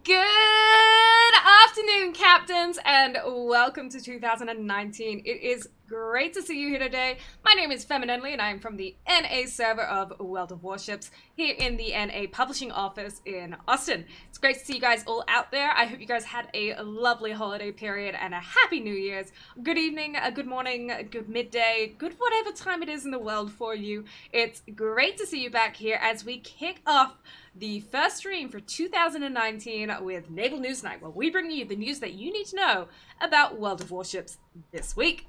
Good afternoon, captains, and welcome to 2019. It is great to see you here today. My name is Femennenly, and I am from the NA server of World of Warships here in the NA publishing office in Austin. It's great to see you guys all out there. I hope you guys had a lovely holiday period and a happy New Year's. Good evening, a good morning, a good midday, good whatever time it is in the world for you. It's great to see you back here as we kick off the first stream for 2019 with Naval News Night, where we bring you the news that you need to know about World of Warships this week.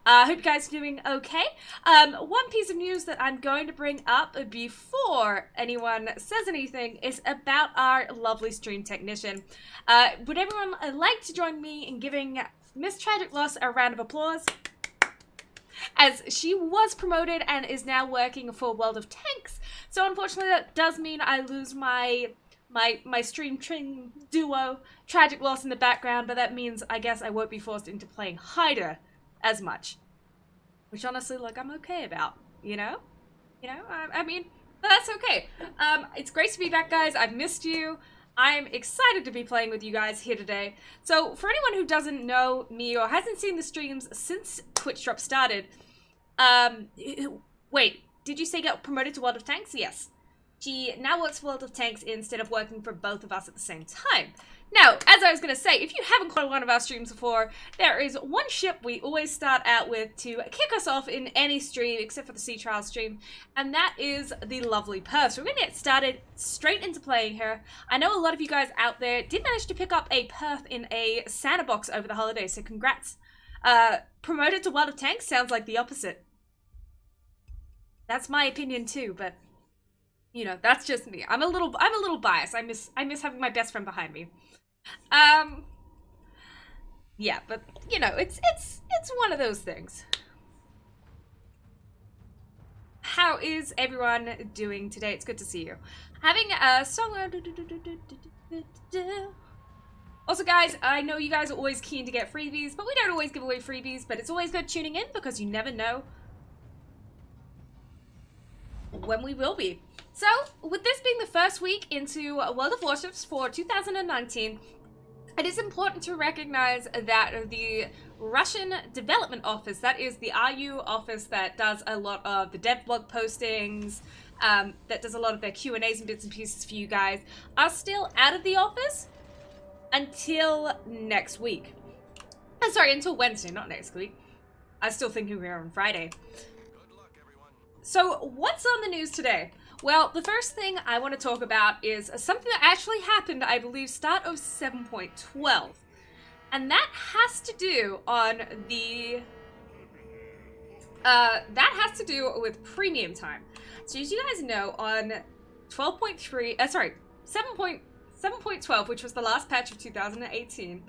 I hope you guys are doing okay. One piece of news that I'm going to bring up before anyone says anything is about our lovely stream technician. Would everyone like to join me in giving Miss Tragic Loss a round of applause? As she was promoted and is now working for World of Tanks. So unfortunately that does mean I lose my stream trim duo, Tragic Loss, in the background, but that means I guess I won't be forced into playing Hyder as much. Which honestly, like, I'm okay about, you know? I mean, that's okay. It's great to be back, guys. I've missed you. I'm excited to be playing with you guys here today. So, for anyone who doesn't know me or hasn't seen the streams since Twitch Drop started, wait, did you say get promoted to World of Tanks? Yes. She now works for World of Tanks instead of working for both of us at the same time. Now, as I was going to say, if you haven't caught one of our streams before, there is one ship we always start out with to kick us off in any stream, except for the Sea Trial stream, and that is the lovely Perth. So we're going to get started straight into playing her. I know a lot of you guys out there did manage to pick up a Perth in a Santa box over the holidays, so congrats. Promoted to World of Tanks sounds like the opposite. That's my opinion too, but you know, that's just me. I'm a little biased. I miss having my best friend behind me. Yeah, but you know, it's one of those things. How is everyone doing today? It's good to see you. Having a song. Also, guys, I know you guys are always keen to get freebies, but we don't always give away freebies, but it's always good tuning in because you never know when we will be. So, with this being the first week into World of Warships for 2019, it is important to recognize that the Russian Development Office, that is the RU office that does a lot of the dev blog postings, that does a lot of their Q&As and bits and pieces for you guys, are still out of the office until next week. Sorry, until Wednesday, not next week. I was still thinking we were on Friday. So, what's on the news today? Well, the first thing I want to talk about is something that actually happened, I believe, start of 7.12. And that has to do on the... that has to do with premium time. So as you guys know, on 7.12, which was the last patch of 2018,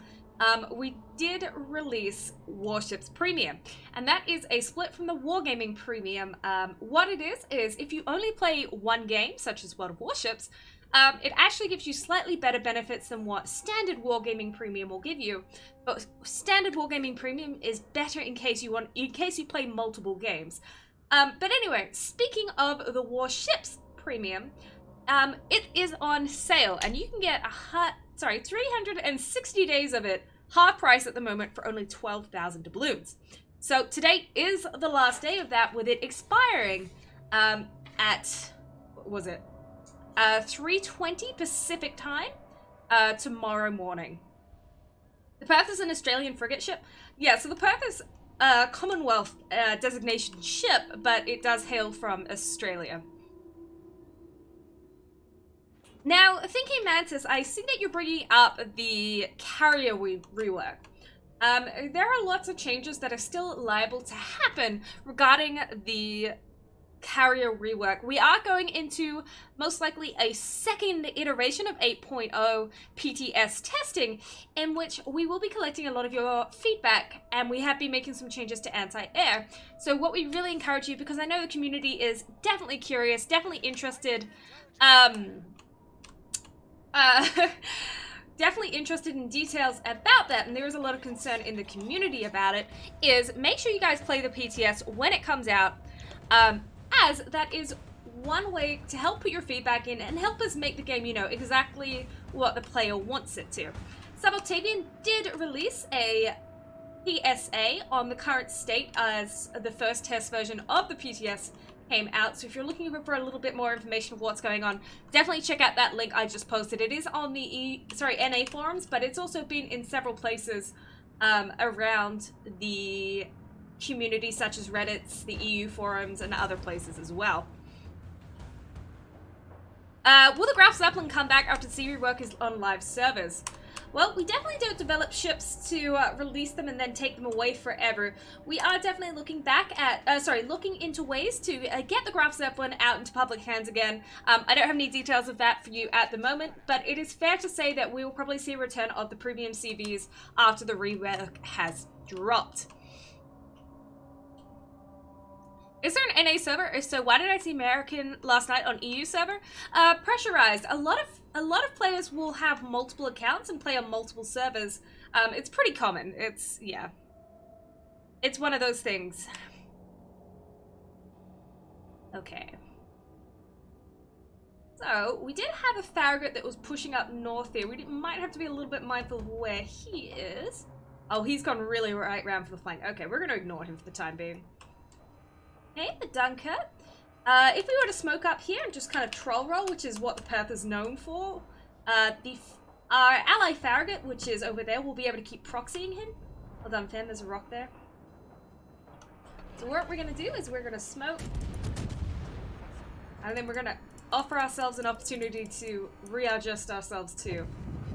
we did release Warships Premium, and that is a split from the Wargaming Premium. What it is if you only play one game, such as World of Warships, it actually gives you slightly better benefits than what Standard Wargaming Premium will give you. But Standard Wargaming Premium is better in case you play multiple games. But anyway, speaking of the Warships Premium, it is on sale, and you can get 360 days of it, half price at the moment, for only 12,000 doubloons. So today is the last day of that, with it expiring at, what was it, 3:20 Pacific time tomorrow morning. The Perth is an Australian frigate ship. Yeah, so the Perth is a Commonwealth designation ship, but it does hail from Australia. Now, Thinking Mantis, I see that you're bringing up the carrier rework. There are lots of changes that are still liable to happen regarding the carrier rework. We are going into most likely a second iteration of 8.0 PTS testing, in which we will be collecting a lot of your feedback, and we have been making some changes to anti-air. So what we really encourage you, because I know the community is definitely curious, definitely interested, definitely interested in details about that, and there is a lot of concern in the community about it, is make sure you guys play the PTS when it comes out, as that is one way to help put your feedback in and help us make the game, you know, exactly what the player wants it to. Subaltavian did release a PSA on the current state as the first test version of the PTS came out. So if you're looking for a little bit more information of what's going on, definitely check out that link I just posted. It is on the NA forums, but it's also been in several places around the community, such as Reddit's, the EU forums, and other places as well. Will the Graf Zeppelin come back after CV work is on live servers? Well, we definitely don't develop ships to release them and then take them away forever. We are definitely looking back at, looking into ways to get the Graf Zeppelin out into public hands again. I don't have any details of that for you at the moment, but it is fair to say that we will probably see a return of the premium CVs after the rework has dropped. Is there an NA server? If so, why did I see American last night on EU server? Pressurized. A lot of players will have multiple accounts and play on multiple servers. It's pretty common. It's one of those things. Okay. So, we did have a Farragut that was pushing up north here. We might have to be a little bit mindful of where he is. Oh, he's gone really right round for the flank. Okay, we're going to ignore him for the time being. Okay, the Dunkirk. If we were to smoke up here and just kind of troll roll, which is what the Perth is known for, our ally Farragut, which is over there, will be able to keep proxying him. Well done, Fem, there's a rock there. So what we're going to do is we're going to smoke, and then we're going to offer ourselves an opportunity to readjust ourselves too.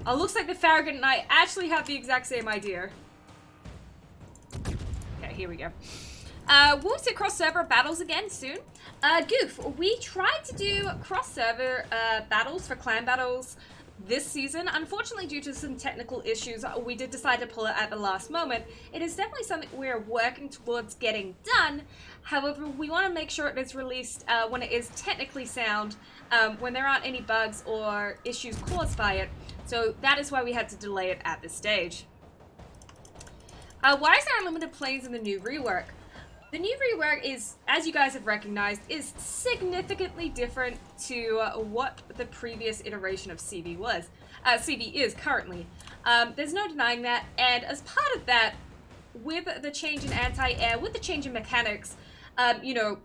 Oh, looks like the Farragut and I actually have the exact same idea. Okay, here we go. Will we see cross-server battles again soon? Goof, we tried to do cross-server battles for clan battles this season. Unfortunately, due to some technical issues, we did decide to pull it at the last moment. It is definitely something we're working towards getting done. However, we want to make sure it is released when it is technically sound, when there aren't any bugs or issues caused by it. So that is why we had to delay it at this stage. Why is there unlimited planes in the new rework? The new rework is, as you guys have recognized, is significantly different to what the previous iteration of CV was. CV is currently. There's no denying that, and as part of that, with the change in anti-air, with the change in mechanics, you know,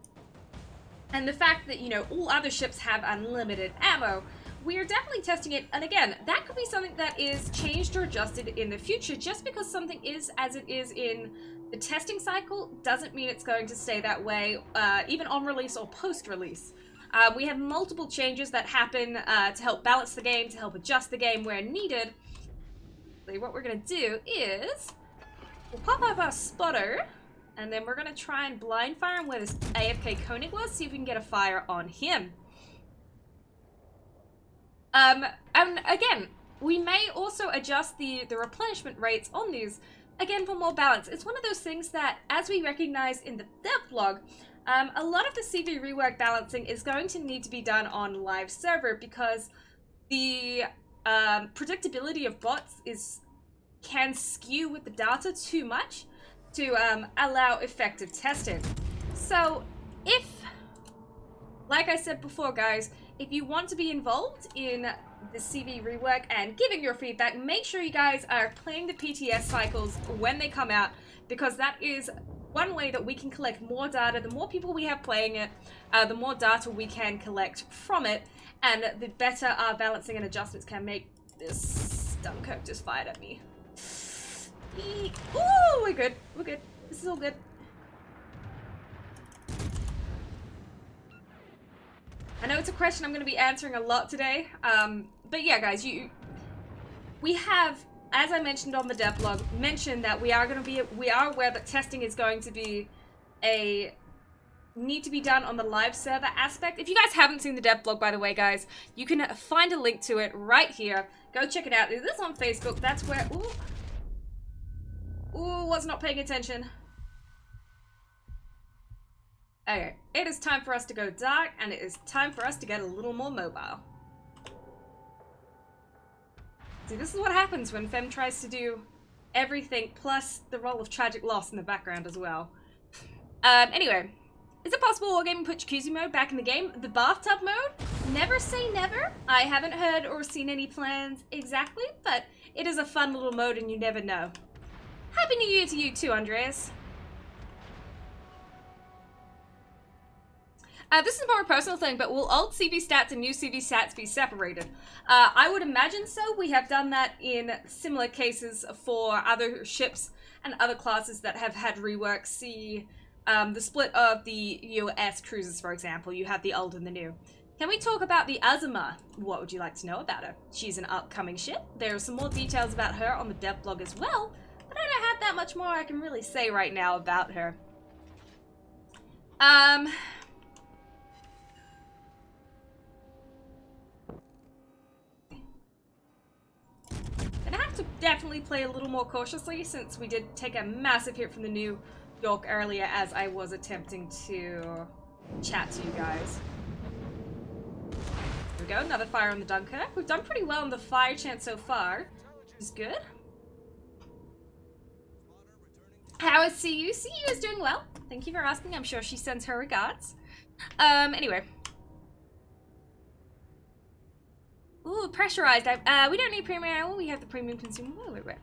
and the fact that, you know, all other ships have unlimited ammo, we are definitely testing it, and again, that could be something that is changed or adjusted in the future. Just because something is as it is in the testing cycle doesn't mean it's going to stay that way, even on release or post-release. We have multiple changes that happen to help balance the game, to help adjust the game where needed. What we're going to do is we'll pop up our spotter, and then we're going to try and blind fire him where this AFK Koenig was, see if we can get a fire on him. And again, we may also adjust the replenishment rates on these, again, for more balance. It's one of those things that, as we recognize in the dev blog, a lot of the CV rework balancing is going to need to be done on live server because the predictability of bots can skew with the data too much to allow effective testing. So if, like I said before, guys, if you want to be involved in the CV rework and giving your feedback, make sure you guys are playing the PTS cycles when they come out, because that is one way that we can collect more data. The more people we have playing it, the more data we can collect from it, and the better our balancing and adjustments can make. This Dunkirk just fired at me. Ooh, we're good. We're good. This is all good. I know it's a question I'm going to be answering a lot today, but yeah, guys, we have, as I mentioned on the dev blog, mentioned that we are aware that testing is going to be need to be done on the live server aspect. If you guys haven't seen the dev blog, by the way, guys, you can find a link to it right here. Go check it out. It is on Facebook. That's where, ooh, was not paying attention. Okay, it is time for us to go dark, and it is time for us to get a little more mobile. See, this is what happens when Fem tries to do everything, plus the role of tragic loss in the background as well. Anyway, Is it possible Wargaming put jacuzzi mode back in the game? The bathtub mode? Never say never. I haven't heard or seen any plans exactly, but it is a fun little mode and you never know. Happy New Year to you too, Andreas. This is more a personal thing, but will old CV stats and new CV stats be separated? I would imagine so. We have done that in similar cases for other ships and other classes that have had rework. See the split of the US cruisers, for example. You have the old and the new. Can we talk about the Azuma? What would you like to know about her? She's an upcoming ship. There are some more details about her on the dev blog as well, but I don't have that much more I can really say right now about her. Gonna have to definitely play a little more cautiously since we did take a massive hit from the New York earlier as I was attempting to chat to you guys. There we go, another fire on the Dunkirk. We've done pretty well on the fire chance so far, which is good. How is CU? CU is doing well. Thank you for asking. I'm sure she sends her regards. Anyway. Ooh, pressurized. We don't need premium ammo. We have the premium consumable. Wait.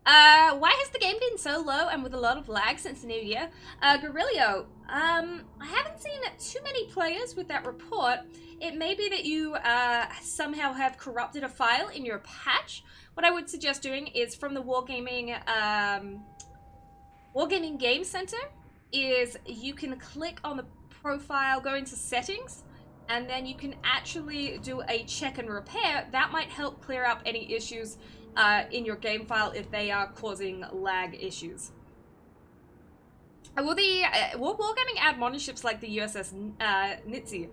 Why has the game been so low and with a lot of lag since the new year? Guerrillo, I haven't seen too many players with that report. It may be that you somehow have corrupted a file in your patch. What I would suggest doing is from the Wargaming Game Center is you can click on the profile, go into settings, and then you can actually do a check and repair. That might help clear up any issues in your game file if they are causing lag issues. Will Wargaming add modern ships like the USS Nitze?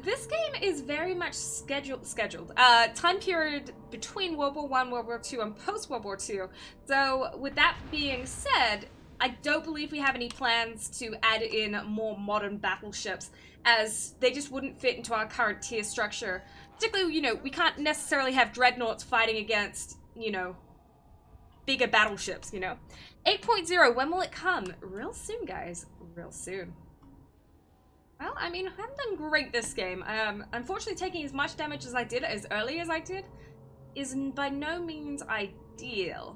This game is very much scheduled. Time period between World War I, World War II, and post-World War II. So, with that being said, I don't believe we have any plans to add in more modern battleships, as they just wouldn't fit into our current tier structure. Particularly, you know, we can't necessarily have dreadnoughts fighting against, you know, bigger battleships, you know. 8.0, when will it come? Real soon, guys. Real soon. Well, I mean, I haven't done great this game. Unfortunately, taking as much damage as I did as early as I did is by no means ideal.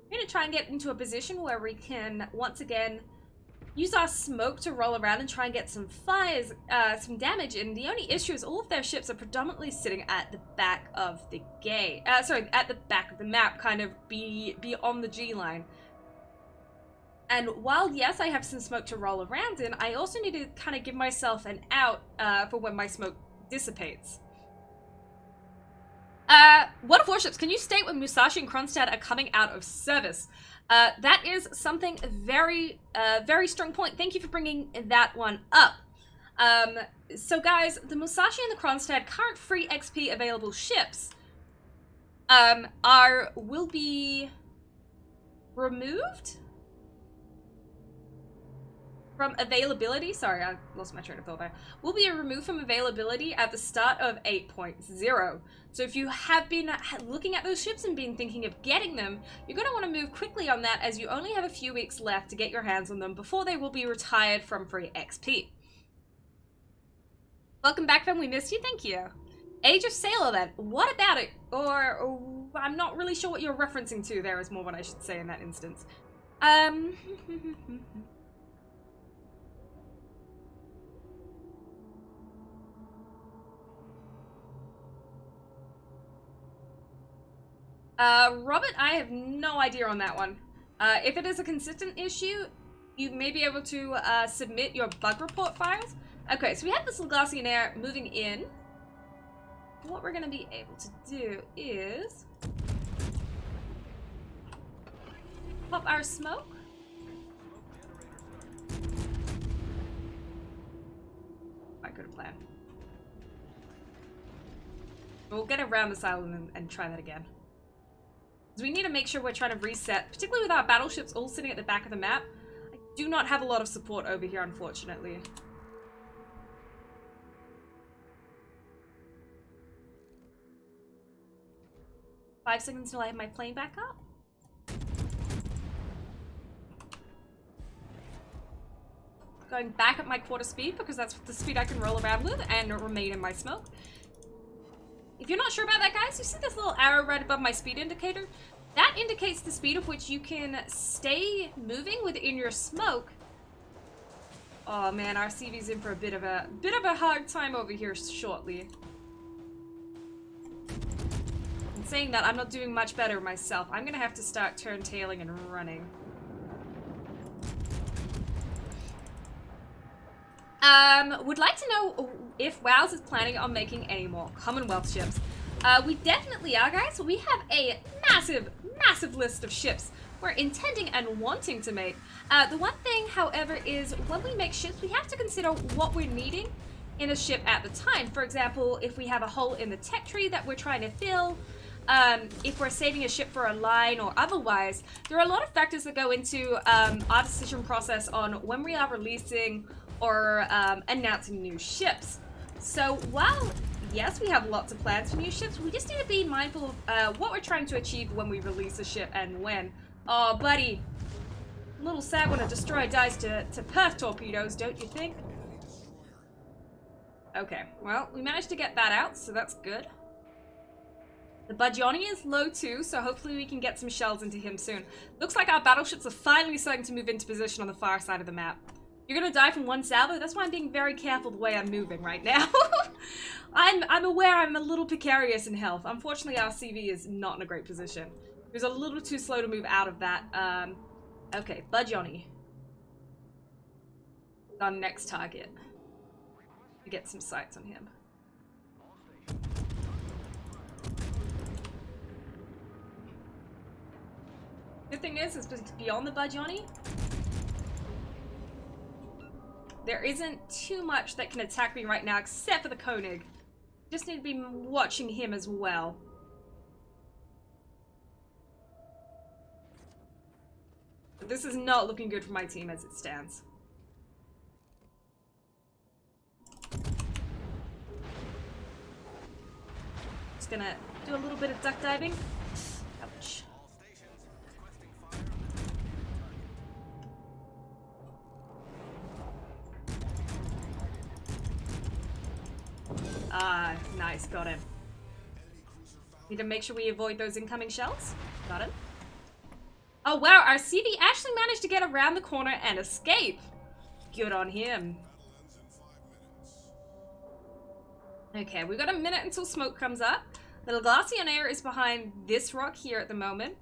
We're going to try and get into a position where we can, once again, use our smoke to roll around and try and get some fires, some damage. And the only issue is all of their ships are predominantly sitting at the back of the game. At the back of the map, kind of beyond the G line. And while, yes, I have some smoke to roll around in, I also need to kind of give myself an out for when my smoke dissipates. World of Warships, can you state when Musashi and Kronstadt are coming out of service? That is something very strong point. Thank you for bringing that one up. So guys, the Musashi and the Kronstadt current free XP available ships will be removed from availability. Sorry, I lost my train of thought there. Will be removed from availability at the start of 8.0. So if you have been looking at those ships and been thinking of getting them, you're going to want to move quickly on that, as you only have a few weeks left to get your hands on them before they will be retired from free XP. Welcome back, Fem. We missed you. Thank you. Age of Sailor, then. What about it? Or I'm not really sure what you're referencing to there is more what I should say in that instance. Robert, I have no idea on that one. If it is a consistent issue, you may be able to submit your bug report files. Okay, so we have this Legacian Air moving in. What we're going to be able to do is pop our smoke. I could have planned. We'll get around this island and try that again. Because we need to make sure we're trying to reset, particularly with our battleships all sitting at the back of the map. I do not have a lot of support over here, unfortunately. Five seconds till I have my plane back up. going back at my quarter speed because that's the speed I can roll around with and remain in my smoke. If you're not sure about that, guys, you see this little arrow right above my speed indicator? That indicates the speed of which you can stay moving within your smoke. Oh man, our CV's in for a bit of a hard time over here shortly. In saying that, I'm not doing much better myself. I'm gonna have to start turntailing and running. Would like to know if WoWs is planning on making any more Commonwealth ships. We definitely are, guys. We have a massive list of ships we're intending and wanting to make. The one thing, however, is when we make ships, we have to consider what we're needing in a ship at the time. For example, if we have a hole in the tech tree that we're trying to fill, if we're saving a ship for a line or otherwise, there are a lot of factors that go into our decision process on when we are releasing or announcing new ships. So while, yes, we have lots of plans for new ships, we just need to be mindful of what we're trying to achieve when we release a ship and when. Oh, buddy. Little sad when a destroyer dies to perf torpedoes, don't you think? Okay, well, we managed to get that out, so that's good. The Bajoni is low too, so hopefully we can get some shells into him soon. Looks like our battleships are finally starting to move into position on the far side of the map. You're gonna die from one salvo? That's why I'm being very careful the way I'm moving right now. I'm aware I'm a little precarious in health. Unfortunately, our CV is not in a great position. He was a little too slow to move out of that. Okay, Bajoni. Our next target. To get some sights on him. Good thing is beyond the Bajoni, there isn't too much that can attack me right now except for the Koenig. Just need to be watching him as well. But this is not looking good for my team as it stands. Just gonna do a little bit of duck diving. Ouch. Ah, nice, got him. Need to make sure we avoid those incoming shells. Got him. Oh wow, our CV actually managed to get around the corner and escape. Good on him. Okay, we've got a minute until smoke comes up. Little Glacianair is behind this rock here at the moment.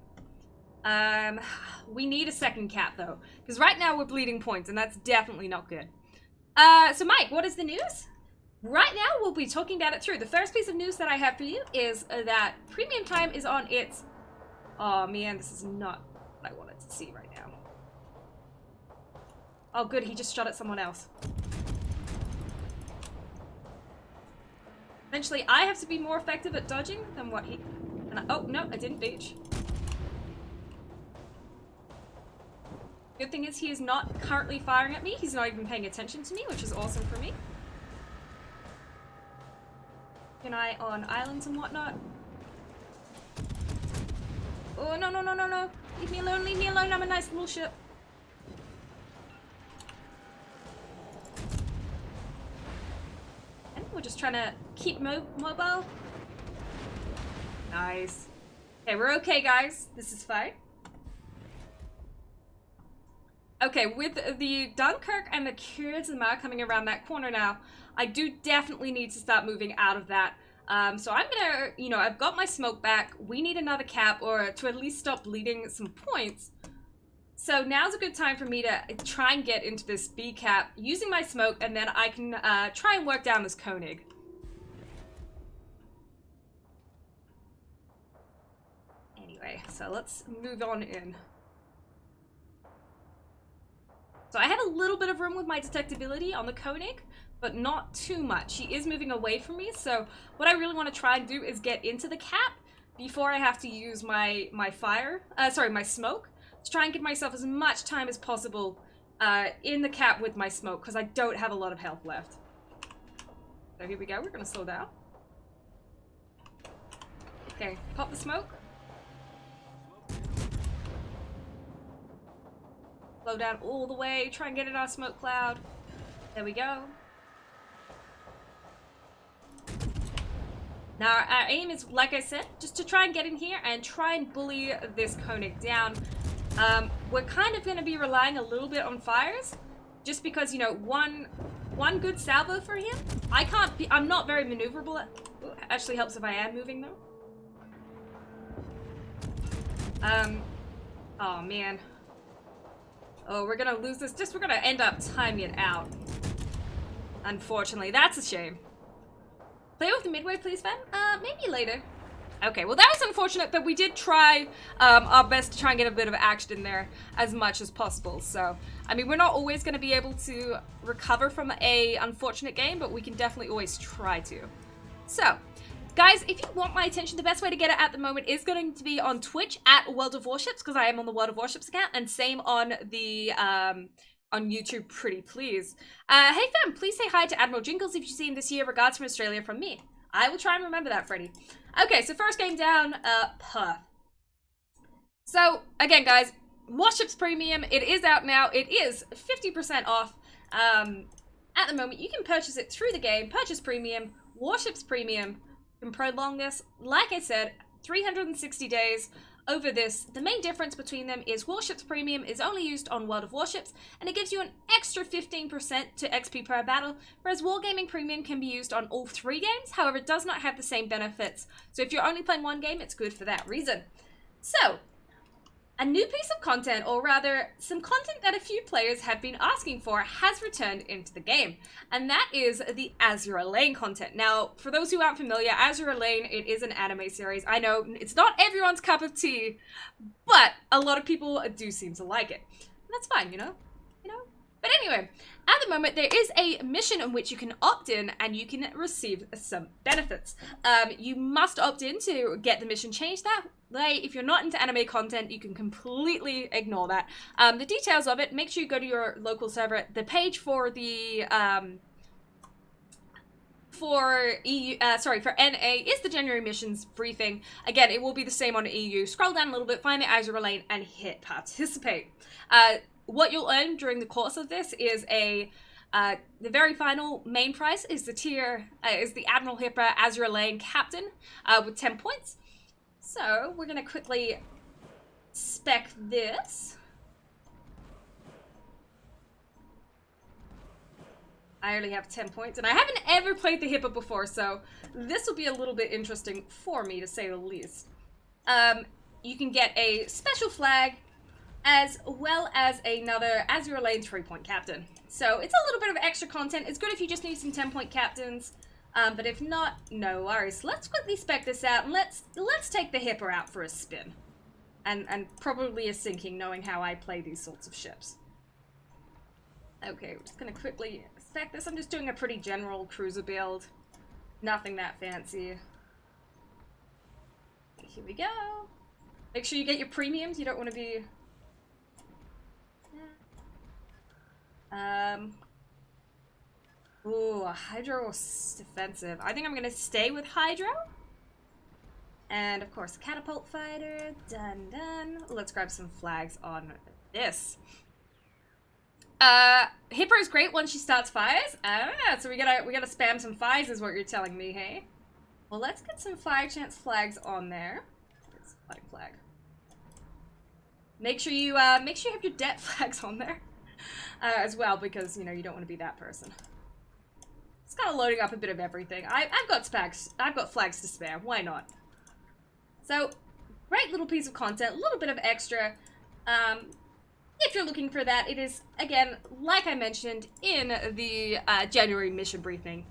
We need a second cap though, because right now we're bleeding points and that's definitely not good. So Mike, what is the news? Right now, we'll be talking about it through. The first piece of news that I have for you is that premium time is on its... Oh man, this is not what I wanted to see right now. Oh good, he just shot at someone else. Eventually, I have to be more effective at dodging than what he... oh, no, I didn't beach. Good thing is he is not currently firing at me. He's not even paying attention to me, which is awesome for me. An eye on islands and whatnot. Oh, no, no, no, no, no. Leave me alone, leave me alone. I'm a nice little ship. And we're just trying to keep mobile. Nice. Okay, we're okay, guys. This is fine. Okay, with the Dunkirk and the Kurzema coming around that corner now, I do definitely need to start moving out of that. So I'm gonna, you know, I've got my smoke back. We need another cap or to at least stop bleeding some points. So now's a good time for me to try and get into this B cap using my smoke, and then I can try and work down this Koenig. Anyway, so let's move on in. So I have a little bit of room with my detectability on the Koenig, but not too much. He is moving away from me, so what I really want to try and do is get into the cap before I have to use my smoke, to try and give myself as much time as possible in the cap with my smoke, because I don't have a lot of health left. So here we go, we're going to slow down. Okay, pop the smoke. Slow down all the way, try and get in our smoke cloud. There we go. Now, our aim is, like I said, just to try and get in here and try and bully this Koenig down. We're kind of going to be relying a little bit on fires, just because, you know, one good salvo for him. I'm not very maneuverable. Actually helps if I am moving, though. Oh, man. Oh, we're going to lose this. We're going to end up timing it out. Unfortunately, that's a shame. Play with the midway, please, Fen? Maybe later. Okay, well that was unfortunate, but we did try our best to try and get a bit of action in there as much as possible. So, I mean, we're not always going to be able to recover from a unfortunate game, but we can definitely always try to. So, guys, if you want my attention, the best way to get it at the moment is going to be on Twitch at World of Warships, because I am on the World of Warships account, and same on the on YouTube, pretty please. Hey fam, please say hi to Admiral Jingles if you see him this year. Regards from Australia from me. I will try and remember that, Freddy. Okay, so first game down, Perth. So, again, guys, Warships Premium, it is out now. It is 50% off at the moment. You can purchase it through the game. Purchase Premium, Warships Premium, and prolong this. Like I said, 360 days over this. The main difference between them is Warships Premium is only used on World of Warships, and it gives you an extra 15% to XP per battle, whereas Wargaming Premium can be used on all 3 games. However, it does not have the same benefits. So if you're only playing 1 game, it's good for that reason. So, a new piece of content, or rather, some content that a few players have been asking for, has returned into the game. And that is the Azure Lane content. Now, for those who aren't familiar, Azure Lane, it is an anime series. I know it's not everyone's cup of tea, but a lot of people do seem to like it. And that's fine, you know? But anyway, at the moment, there is a mission in which you can opt in and you can receive some benefits. You must opt in to get the mission changed that way. If you're not into anime content, you can completely ignore that. The details of it, make sure you go to your local server. The page for the for NA is the January missions briefing. Again, it will be the same on EU. Scroll down a little bit, find the Azure Lane, and hit participate. What you'll earn during the course of this is the very final main prize is the Admiral Hipper Azure Lane Captain with 10 points. So we're gonna quickly spec this. I only have 10 points, and I haven't ever played the Hipper before, so this will be a little bit interesting for me, to say the least. You can get a special flag, as well as another Azure Lane 3-point captain. So it's a little bit of extra content. It's good if you just need some 10-point captains, but if not, no worries. Let's quickly spec this out, and let's take the Hipper out for a spin. And probably a sinking, knowing how I play these sorts of ships. Okay, we're just gonna quickly spec this. I'm just doing a pretty general cruiser build. Nothing that fancy. Here we go. Make sure you get your premiums. You don't want to be... Ooh, Hydro defensive. I think I'm gonna stay with Hydro. And of course, catapult fighter. Done. Let's grab some flags on this. Hipper is great once she starts fires. So we gotta spam some fires, is what you're telling me, hey? Well, let's get some fire chance flags on there. It's a fighting flag. Make sure you have your det flags on there. As well, because, you know, you don't want to be that person. It's kind of loading up a bit of everything. I've got flags to spare. Why not? So, great little piece of content, a little bit of extra. If you're looking for that, it is, again, like I mentioned in the January mission briefing.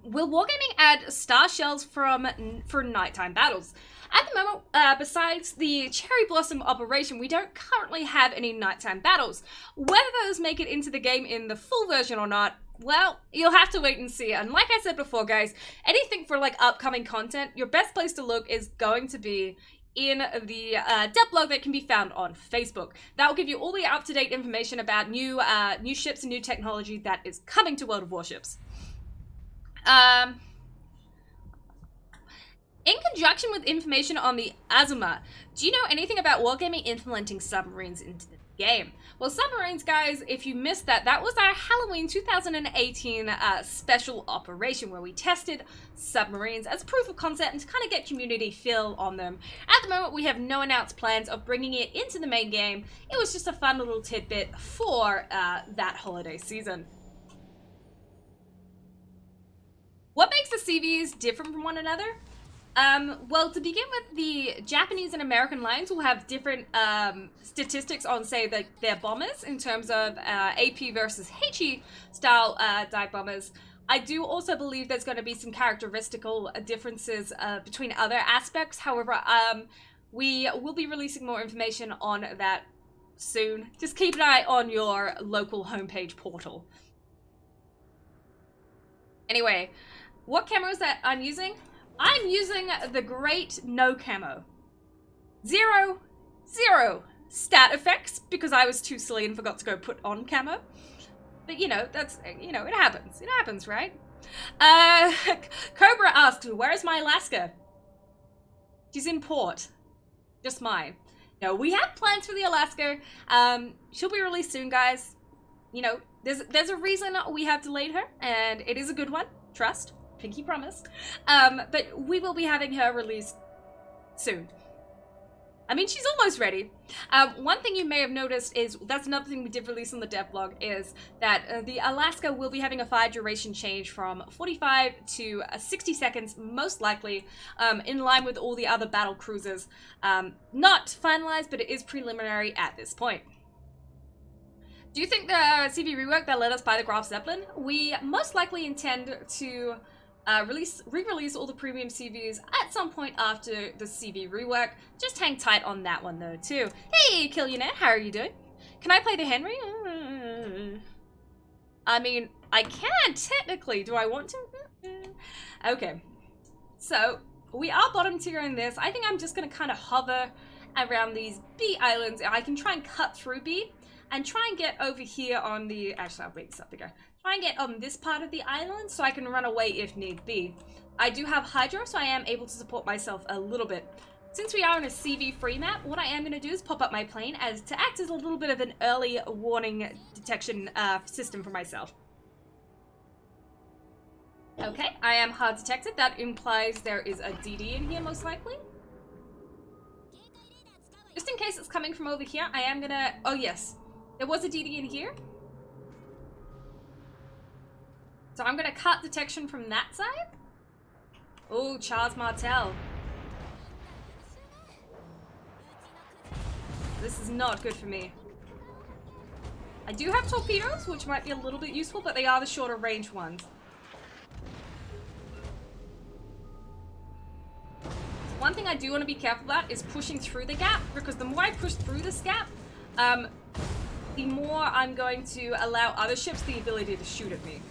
Will Wargaming add star shells for nighttime battles? At the moment, besides the Cherry Blossom operation, we don't currently have any nighttime battles. Whether those make it into the game in the full version or not, well, you'll have to wait and see. And like I said before, guys, anything for like upcoming content, your best place to look is going to be in the dev blog that can be found on Facebook. That will give you all the up-to-date information about new ships and new technology that is coming to World of Warships. In conjunction with information on the Azuma, do you know anything about Wargaming implementing submarines into the game. Well, submarines, guys, if you missed that, that was our Halloween 2018 special operation where we tested submarines as proof of concept and to kind of get community feel on them. At the moment, we have no announced plans of bringing it into the main game. It was just a fun little tidbit for that holiday season. What makes the CVs different from one another? Well, to begin with, the Japanese and American lines will have different statistics on, say, their bombers in terms of AP versus HE style dive bombers. I do also believe there's going to be some characteristical differences between other aspects. However, we will be releasing more information on that soon. Just keep an eye on your local homepage portal. Anyway, what cameras that I'm using? I'm using the Great No Camo. Zero stat effects because I was too silly and forgot to go put on camo. But you know, that's, you know, it happens. It happens, right? Cobra asks, where is my Alaska? She's in port. Just mine. No, we have plans for the Alaska. She'll be released soon, guys. You know, there's a reason we have delayed her, and it is a good one. Trust. Pinky promise. But we will be having her released soon. I mean, she's almost ready. One thing you may have noticed is, that's another thing we did release on the devlog, is that the Alaska will be having a fire duration change from 45 to 60 seconds, most likely, in line with all the other battle cruisers. Not finalized, but it is preliminary at this point. Do you think the CV rework that let us buy the Graf Zeppelin? We most likely intend to re-release all the premium CVs at some point after the CV rework. Just hang tight on that one though too. Hey, Killionaire, how are you doing? Can I play the Henry? I mean, I can technically. Do I want to? Okay. So, we are bottom tier in this. I think I'm just going to kind of hover around these B islands. I can try and cut through B and try and get over here on the... Actually, I'll wait this up to go. Try and get on this part of the island so I can run away if need be. I do have Hydro, so I am able to support myself a little bit. Since we are on a CV-free map, what I am going to do is pop up my plane as to act as a little bit of an early warning detection system for myself. Okay, I am hard detected. That implies there is a DD in here, most likely. Just in case it's coming from over here, I am gonna... Oh, yes. There was a DD in here. So I'm gonna cut detection from that side. Oh, Charles Martel. This is not good for me. I do have torpedoes, which might be a little bit useful, but they are the shorter range ones. One thing I do want to be careful about is pushing through the gap, because the more I push through this gap, the more I'm going to allow other ships the ability to shoot at me.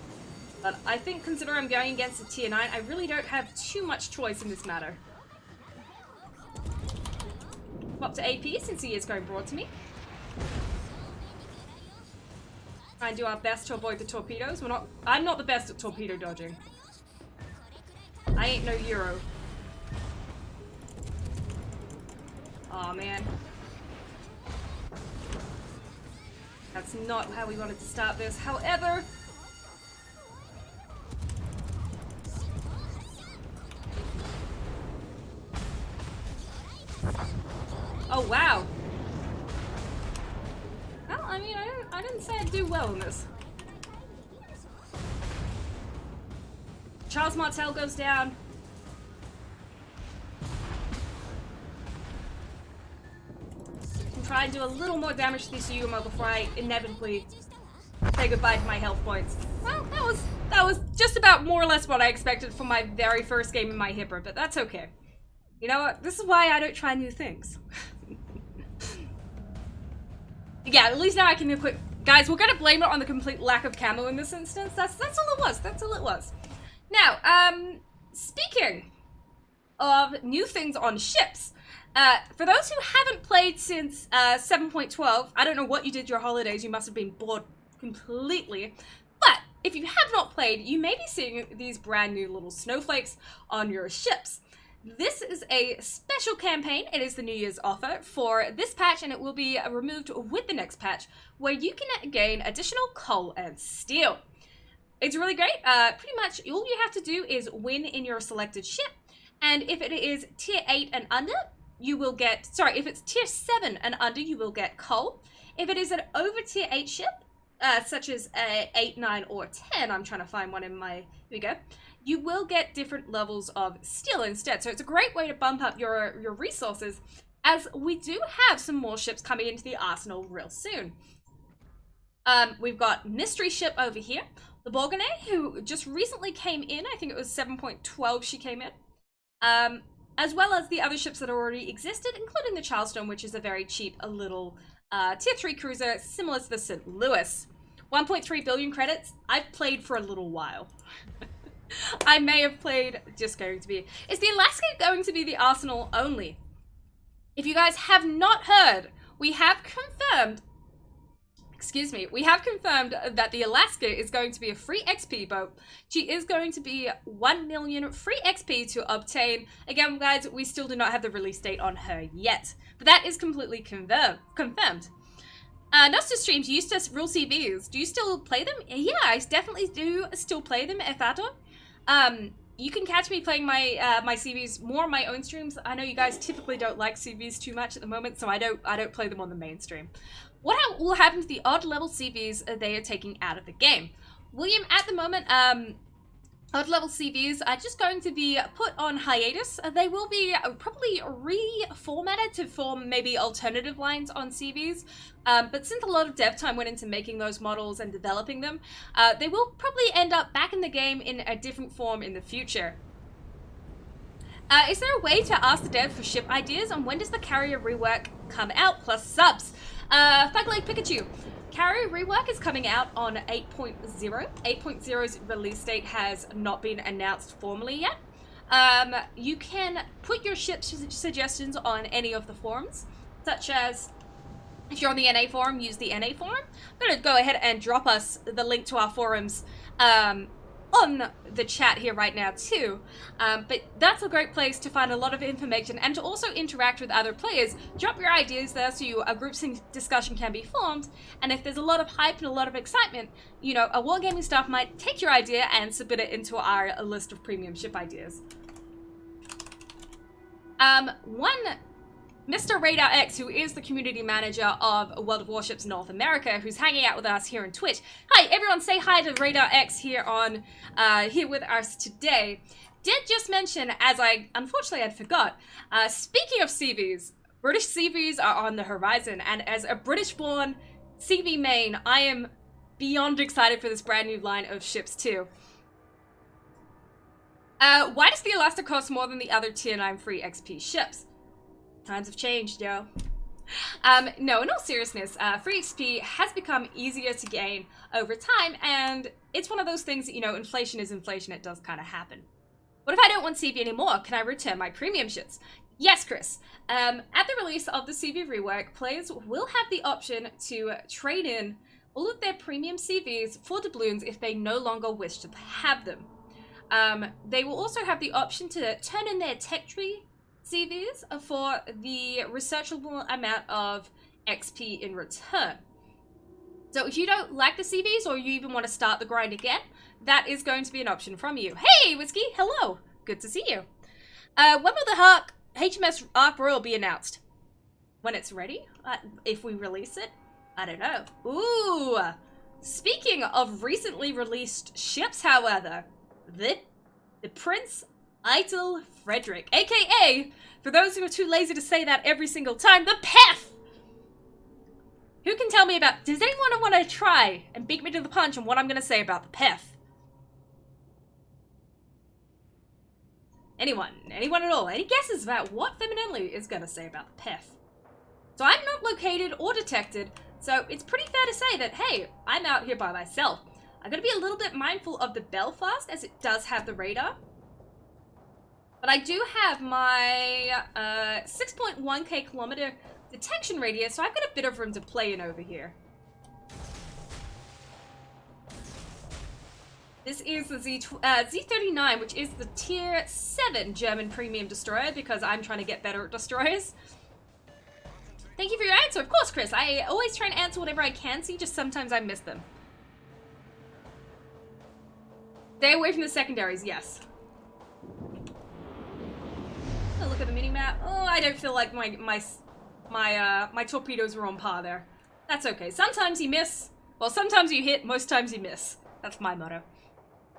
But I think, considering I'm going against a tier 9, I really don't have too much choice in this matter. Swap to AP since he is going broad to me. Try and do our best to avoid the torpedoes. I'm not the best at torpedo dodging. I ain't no Euro. Aw, man. That's not how we wanted to start this. However... Oh, wow. Well, I mean, I didn't say I'd do well in this. Charles Martel goes down. Try and do a little more damage to this Yumo before I inevitably say goodbye to my health points. Well, that was just about more or less what I expected from my very first game in my Hipper, but that's okay. You know what? This is why I don't try new things. Yeah, at least now I can equip... Guys, we're gonna blame it on the complete lack of camo in this instance. That's all it was. That's all it was. Now, speaking of new things on ships, for those who haven't played since 7.12, I don't know what you did your holidays, you must have been bored completely, but if you have not played, you may be seeing these brand new little snowflakes on your ships. This is a special campaign. It is the New Year's offer for this patch, and it will be removed with the next patch, where you can gain additional coal and steel. It's really great. Pretty much all you have to do is win in your selected ship, and if it is tier 8 and under, you will get, sorry, if it's tier 7 and under, you will get coal. If it is an over tier 8 ship, such as 8, 9, or 10, I'm trying to find one in my, here we go, you will get different levels of steel instead. So it's a great way to bump up your resources, as we do have some more ships coming into the arsenal real soon. We've got Mystery Ship over here, the Bourgogne, who just recently came in. I think it was 7.12 she came in. As well as the other ships that already existed, including the Charleston, which is a very cheap little tier 3 cruiser, similar to the St. Louis. 1.3 billion credits. I've played for a little while. I may have played, just going to be. Is the Alaska going to be the arsenal only? If you guys have not heard, we have confirmed, we have confirmed that the Alaska is going to be a free XP boat. She is going to be 1 million free XP to obtain. Again, guys, we still do not have the release date on her yet, but that is completely confirmed. Nostra streams used to rule CVs. Do you still play them? Yeah, I definitely do still play them, Efato. You can catch me playing my my CVs more on my own streams. I know you guys typically don't like CVs too much at the moment, so I don't play them on the mainstream. What will happen to the odd level CVs they are taking out of the game? William, at the moment, odd level CVs are just going to be put on hiatus. They will be probably reformatted to form maybe alternative lines on CVs. But since a lot of dev time went into making those models and developing them, they will probably end up back in the game in a different form in the future. Is there a way to ask the dev for ship ideas, and when does the carrier rework come out, plus subs? Thugleg Pikachu. Carrier rework is coming out on 8.0. 8.0's release date has not been announced formally yet. You can put your ship suggestions on any of the forums, such as, if you're on the NA forum, use the NA forum. I'm going to go ahead and drop us the link to our forums on the chat here right now too. But that's a great place to find a lot of information and to also interact with other players. Drop your ideas there so a group discussion can be formed, and if there's a lot of hype and a lot of excitement, you know, a Wargaming staff might take your idea and submit it into our list of premium ship ideas. Mr. Radar X, who is the community manager of World of Warships North America, who's hanging out with us here on Twitch. Hi, everyone, say hi to Radar X here on here with us today. Did just mention, as I unfortunately had forgot, speaking of CVs, British CVs are on the horizon, and as a British-born CV main, I am beyond excited for this brand new line of ships too. Why does the Alaska cost more than the other tier 9 free XP ships? Times have changed, yo. No, in all seriousness, free XP has become easier to gain over time, and it's one of those things that, you know, inflation is inflation, it does kind of happen. What if I don't want CV anymore? Can I return my premium ships? Yes, Chris. At the release of the CV rework, players will have the option to trade in all of their premium CVs for doubloons if they no longer wish to have them. They will also have the option to turn in their tech tree CVs for the researchable amount of XP in return. So if you don't like the CVs, or you even want to start the grind again, that is going to be an option from you. Hey, Whiskey, hello. Good to see you. When will the HMS Ark Royal be announced? When it's ready? If we release it? I don't know. Ooh. Speaking of recently released ships, however, the Prince Eitel Frederick, aka, for those who are too lazy to say that every single time, the PEF! Who can tell me about, does anyone want to try and beat me to the punch on what I'm going to say about the PEF? Anyone at all? Any guesses about what Femennenly is going to say about the PEF? So I'm not located or detected, so it's pretty fair to say that, hey, I'm out here by myself. I'm going to be a little bit mindful of the Belfast, as it does have the radar. But I do have my 6.1k kilometer detection radius, so I've got a bit of room to play in over here. This is the Z39, which is the Tier 7 German premium destroyer, because I'm trying to get better at destroyers. Thank you for your answer. Of course, Chris. I always try and answer whatever I can see, just sometimes I miss them. Stay away from the secondaries, yes. Oh, look at the mini-map. Oh, I don't feel like my torpedoes are on par there. That's okay. Sometimes you miss. Well, sometimes you hit, most times you miss. That's my motto.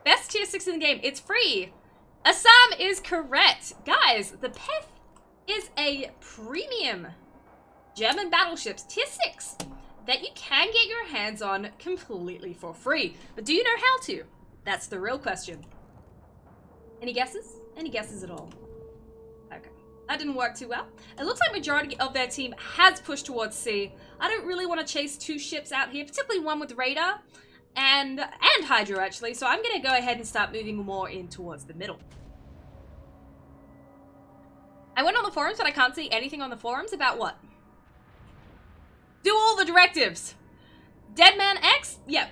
Best tier 6 in the game. It's free. Assam is correct. Guys, the PEF is a premium German battleships tier 6 that you can get your hands on completely for free. But do you know how to? That's the real question. Any guesses? Any guesses at all? Okay. That didn't work too well. It looks like majority of their team has pushed towards C. I don't really want to chase 2 ships out here, particularly one with radar and hydro actually. So I'm going to go ahead and start moving more in towards the middle. I went on the forums, but I can't see anything on the forums about what? Do all the directives. Deadman X? Yep,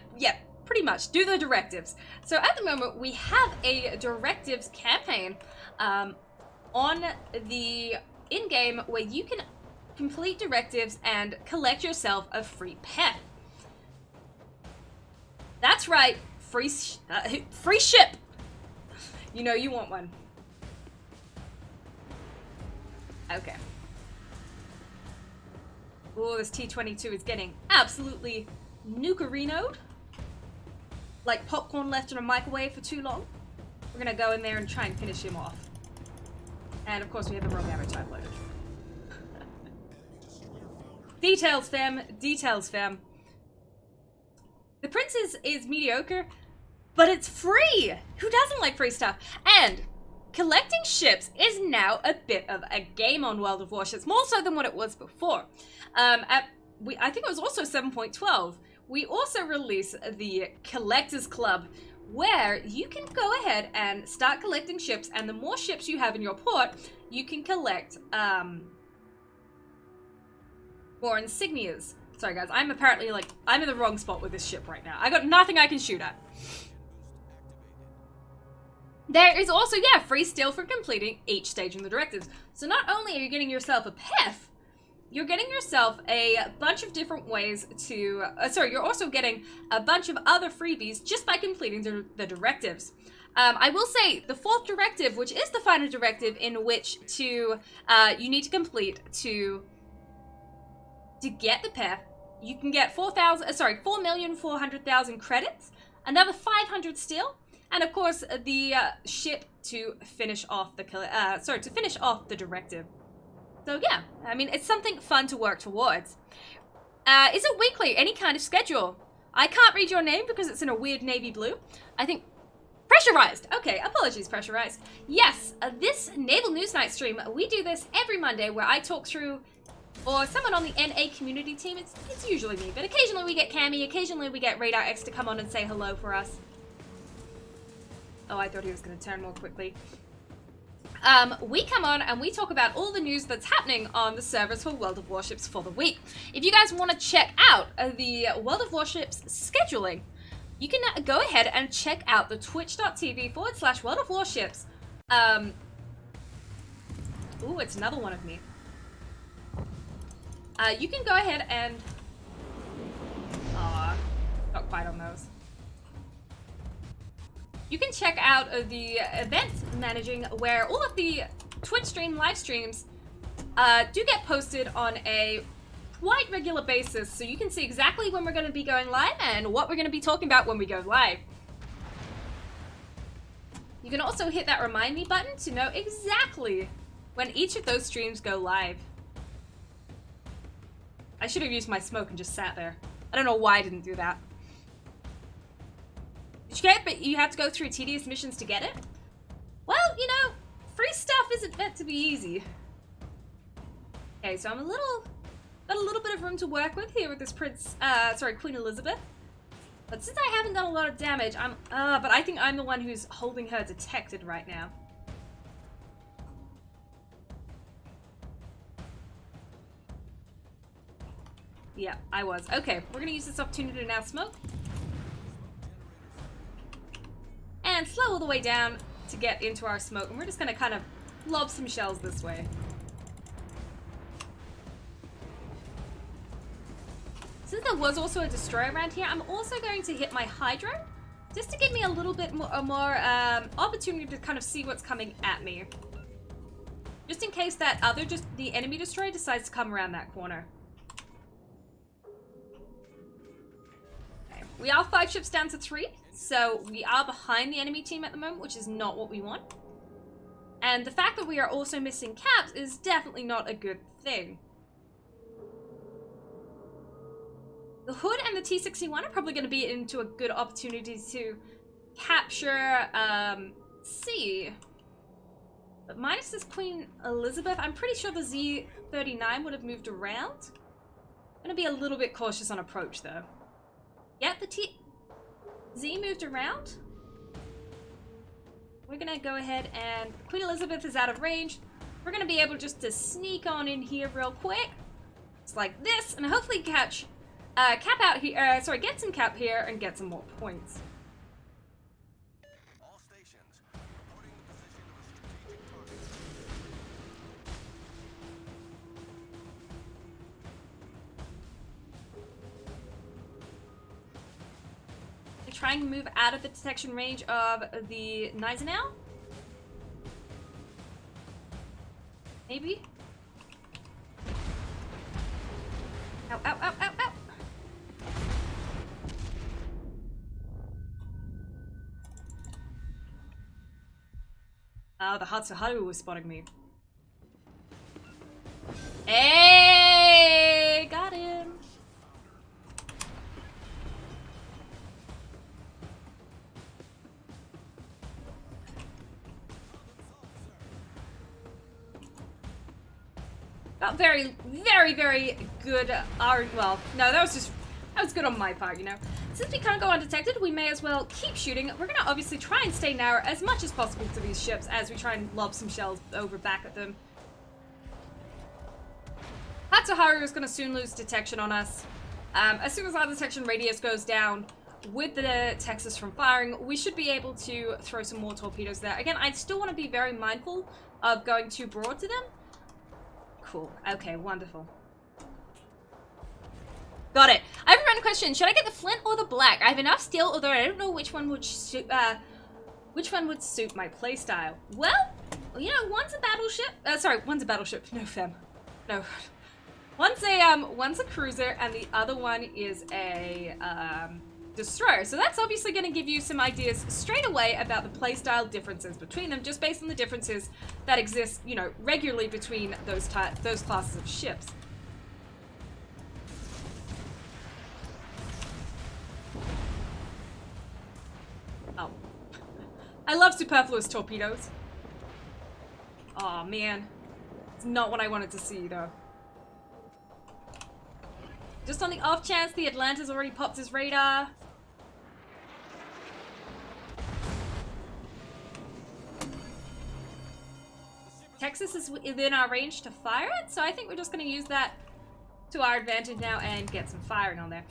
pretty much. Do the directives. So at the moment, we have a directives campaign on the in-game where you can complete directives and collect yourself a free pet. That's right, free ship. You know you want one. Okay. Oh, this T-22 is getting absolutely nukerinoed. Like popcorn left in a microwave for too long. We're gonna go in there and try and finish him off. And of course we have the wrong ammo type loaded. Details, fam. Details, fam. The Prince is mediocre, but it's free! Who doesn't like free stuff? And collecting ships is now a bit of a game on World of Warships, more so than what it was before. I think it was also 7.12. We also released the Collectors Club, where you can go ahead and start collecting ships, and the more ships you have in your port, you can collect more insignias. Sorry guys, I'm apparently I'm in the wrong spot with this ship right now. I got nothing I can shoot at. There is also, yeah, free steel for completing each stage in the directives. So not only are you getting yourself a PEF, you're getting yourself a bunch of different ways to, you're also getting a bunch of other freebies just by completing the directives. I will say the 4th directive, which is the final directive in which you need to complete to get the PEF, you can get 4,400,000 credits, another 500 steel, and of course the ship to finish off the directive. So yeah, I mean, it's something fun to work towards. Is it weekly? Any kind of schedule? I can't read your name because it's in a weird navy blue. I think pressurized. Okay, apologies, pressurized. Yes, this Naval News Night stream, we do this every Monday where I talk through, or someone on the NA community team. It's usually me, but occasionally we get Cammy, occasionally we get Radar X to come on and say hello for us. Oh, I thought he was going to turn more quickly. We come on and we talk about all the news that's happening on the servers for World of Warships for the week. If you guys want to check out the World of Warships scheduling, you can go ahead and check out the twitch.tv/World of Warships. Ooh, it's another one of me. You can go ahead and... Aw, not quite on those. You can check out the event managing where all of the Twitch stream live streams do get posted on a quite regular basis, so you can see exactly when we're going to be going live and what we're going to be talking about when we go live. You can also hit that remind me button to know exactly when each of those streams go live. I should have used my smoke and just sat there. I don't know why I didn't do that. Did you get it, but you have to go through tedious missions to get it? Well, you know, free stuff isn't meant to be easy. Okay, so I'm got a little bit of room to work with here with this Queen Elizabeth. But since I haven't done a lot of damage, but I think I'm the one who's holding her detected right now. Yeah, I was. Okay, we're gonna use this opportunity to now smoke. and slow all the way down to get into our smoke. And we're just gonna kind of lob some shells this way. Since there was also a destroyer around here, I'm also going to hit my hydro, just to give me a little bit more opportunity to kind of see what's coming at me. Just in case that the enemy destroyer decides to come around that corner. Okay. We are 5 ships down to 3, so we are behind the enemy team at the moment, which is not what we want. And the fact that we are also missing caps is definitely not a good thing. The Hood and the T-61 are probably going to be into a good opportunity to capture C. But minus this Queen Elizabeth, I'm pretty sure the Z-39 would have moved around. I'm going to be a little bit cautious on approach, though. Yeah, the Z moved around. We're going to go ahead and... Queen Elizabeth is out of range. We're going to be able just to sneak on in here real quick. Just like this, and hopefully catch... cap out here, get some cap here and get some more points. All stations, reporting the position of a strategic target. They're trying to move out of the detection range of the Gneisenau. Maybe? Ow, ow, ow, ow, ow! Oh, the Hatsuharu was spotting me. Hey! Got him! Got very, very, very good well, no, that was good on my part, you know. Since we can't go undetected, we may as well keep shooting. We're gonna obviously try and stay narrow as much as possible to these ships as we try and lob some shells over back at them. Hatsuharu is gonna soon lose detection on us. As soon as our detection radius goes down with the Texas from firing, we should be able to throw some more torpedoes there. Again, I still want to be very mindful of going too broad to them. Cool. Okay, wonderful. Got it. I have a random question. Should I get the flint or the black? I have enough steel, although I don't know which one would suit my playstyle. Well, you know, one's a battleship. One's a battleship. No, fem. No. One's a cruiser, and the other one is a destroyer. So that's obviously going to give you some ideas straight away about the playstyle differences between them, just based on the differences that exist, you know, regularly between those classes of ships. Oh. I love superfluous torpedoes. Aw, man. It's not what I wanted to see, though. Just on the off chance the Atlanta's already popped his radar. Texas is within our range to fire it, so I think we're just going to use that to our advantage now and get some firing on there.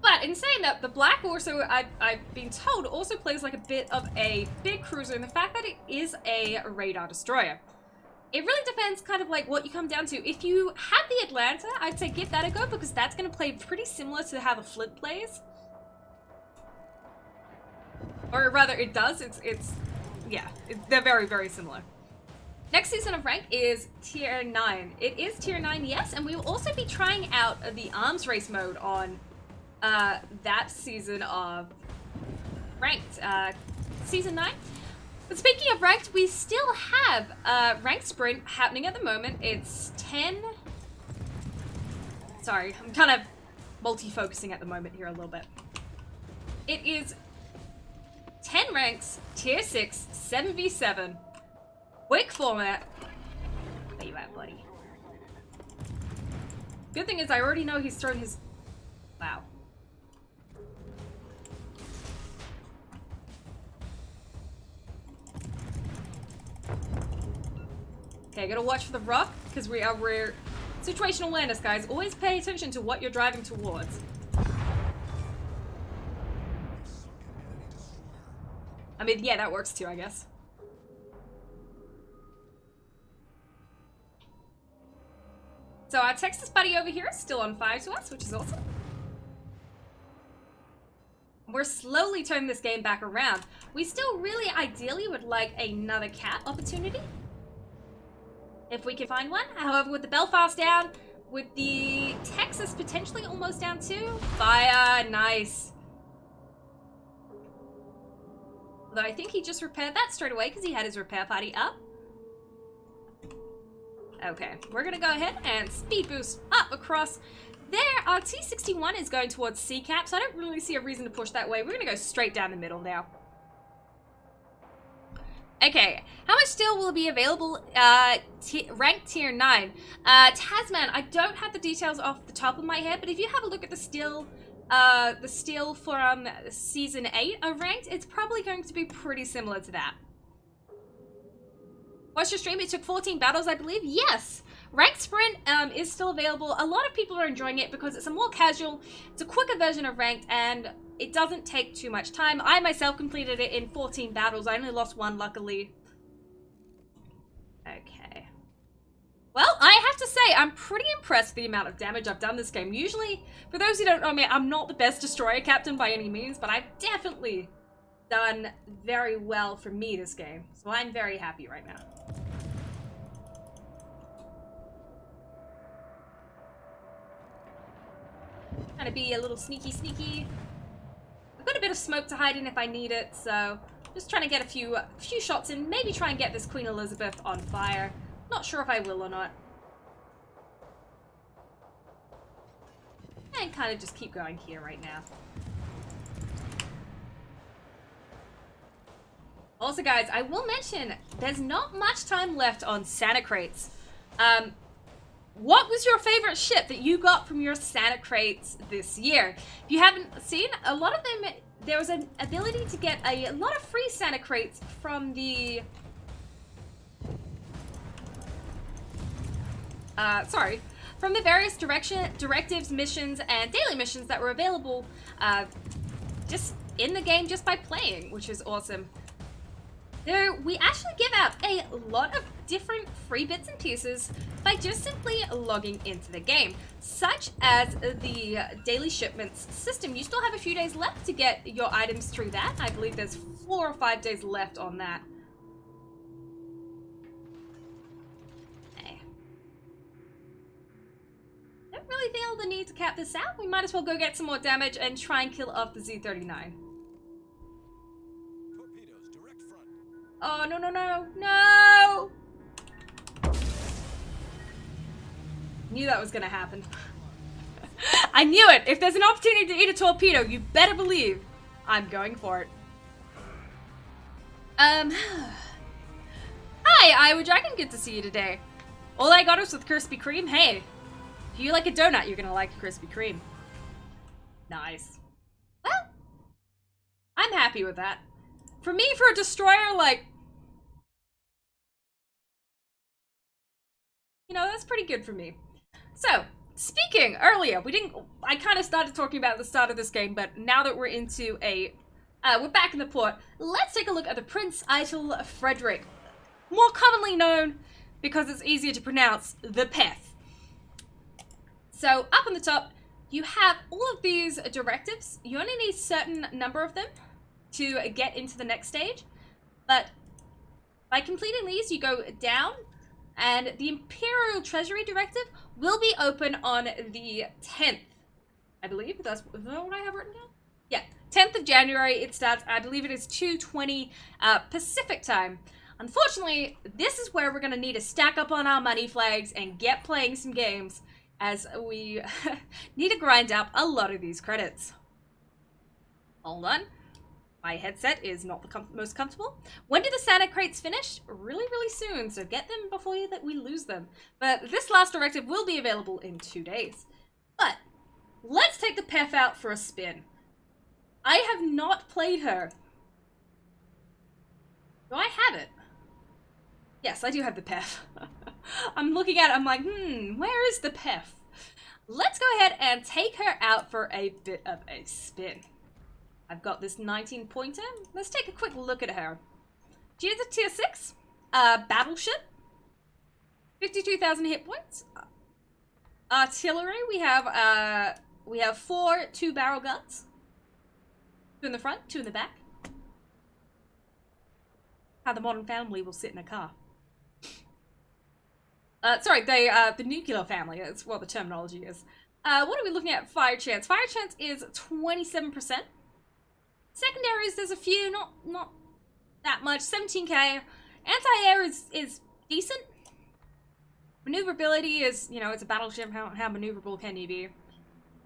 But in saying that, the Black also, I've been told, also plays like a bit of a big cruiser in the fact that it is a radar destroyer. It really depends kind of like what you come down to. If you have the Atlanta, I'd say give that a go because that's going to play pretty similar to how the Flint plays. Or rather, it does. They're very, very similar. Next season of rank is tier 9. It is tier 9, yes, and we will also be trying out the arms race mode on that season of ranked, season 9. But speaking of ranked, we still have ranked sprint happening at the moment. It's 10. Sorry, I'm kind of multi-focusing at the moment here a little bit. It is 10 ranks, tier 6, 7v7, quick format. Where you at, buddy? Good thing is I already know he's thrown his... Wow. Okay, gotta watch for the rock, because we're situational awareness, guys. Always pay attention to what you're driving towards. mean, yeah, that works too, I guess. So our Texas buddy over here is still on fire to us, which is awesome. We're slowly turning this game back around. We still really ideally would like another cat opportunity, if we can find one. However, with the Belfast down, with the Texas potentially almost down too. Fire, nice. Although I think he just repaired that straight away because he had his repair party up. Okay, we're gonna go ahead and speed boost up across there. Our T-61 is going towards C-Cap, so I don't really see a reason to push that way. We're gonna go straight down the middle now. Okay, how much steel will be available? Ranked tier 9. Tasman, I don't have the details off the top of my head, but if you have a look at the steel from season 8 of ranked, it's probably going to be pretty similar to that. Watch your stream, it took 14 battles, I believe. Yes! Ranked Sprint is still available. A lot of people are enjoying it because it's a more casual, it's a quicker version of ranked, and it doesn't take too much time. I myself completed it in 14 battles. I only lost one, luckily. Okay. Well, I have to say, I'm pretty impressed with the amount of damage I've done this game. Usually, for those who don't know me, I'm not the best destroyer captain by any means, but I've definitely done very well for me this game. So I'm very happy right now. Trying to be a little sneaky. I've got a bit of smoke to hide in if I need it, so just trying to get a few shots in. Maybe try and get this Queen Elizabeth on fire. Not sure if I will or not. And kind of just keep going here right now. Also, guys, I will mention there's not much time left on Santa crates. What was your favorite ship that you got from your Santa crates this year? If you haven't seen, a lot of them, there was an ability to get a lot of free Santa crates from the... from the various directives, missions, and daily missions that were available just in the game just by playing, which is awesome. We actually give out a lot of different free bits and pieces by just simply logging into the game, such as the daily shipments system. You still have a few days left to get your items through that. I believe there's 4 or 5 days left on that. Okay. Don't really feel the need to cap this out. We might as well go get some more damage and try and kill off the Z-39. Oh, no! Knew that was gonna happen. I knew it! If there's an opportunity to eat a torpedo, you better believe I'm going for it. Hi, Iowa Dragon, good to see you today. All I got was with Krispy Kreme. Hey, if you like a donut, you're gonna like a Krispy Kreme. Nice. Well, I'm happy with that. For me, for a destroyer, like, you know, that's pretty good for me. So, speaking earlier, I kind of started talking about the start of this game, but now that we're into we're back in the port, let's take a look at the Prince Eitel Frederick, more commonly known, because it's easier to pronounce, the PEF. So, up on the top, you have all of these directives. You only need a certain number of them to get into the next stage, but by completing these, you go down, and the Imperial Treasury Directive will be open on the 10th, I believe. Is that what I have written down? Yeah, 10th of January it starts. I believe it is 2:20 Pacific time. Unfortunately, this is where we're going to need to stack up on our money flags and get playing some games, as we need to grind up a lot of these credits. Hold on. My headset is not the most comfortable. When do the Santa crates finish? Really soon, so get them before we lose them. But this last directive will be available in 2 days. But let's take the PEF out for a spin. I have not played her. Do I have it? Yes, I do have the PEF. I'm looking at it, I'm like, where is the PEF? Let's go ahead and take her out for a bit of a spin. I've got this 19-pointer. Let's take a quick look at her. She is a tier 6 battleship. 52,000 hit points. Artillery, we have 4 2-barrel guns. 2 in the front, 2 in the back. How the modern family will sit in a car. Sorry, the nuclear family, that's what the terminology is. What are we looking at? Fire chance. Fire chance is 27%. Secondaries, there's a few, not that much. 17k. Anti-air is decent. Maneuverability is, you know, it's a battleship. How maneuverable can you be?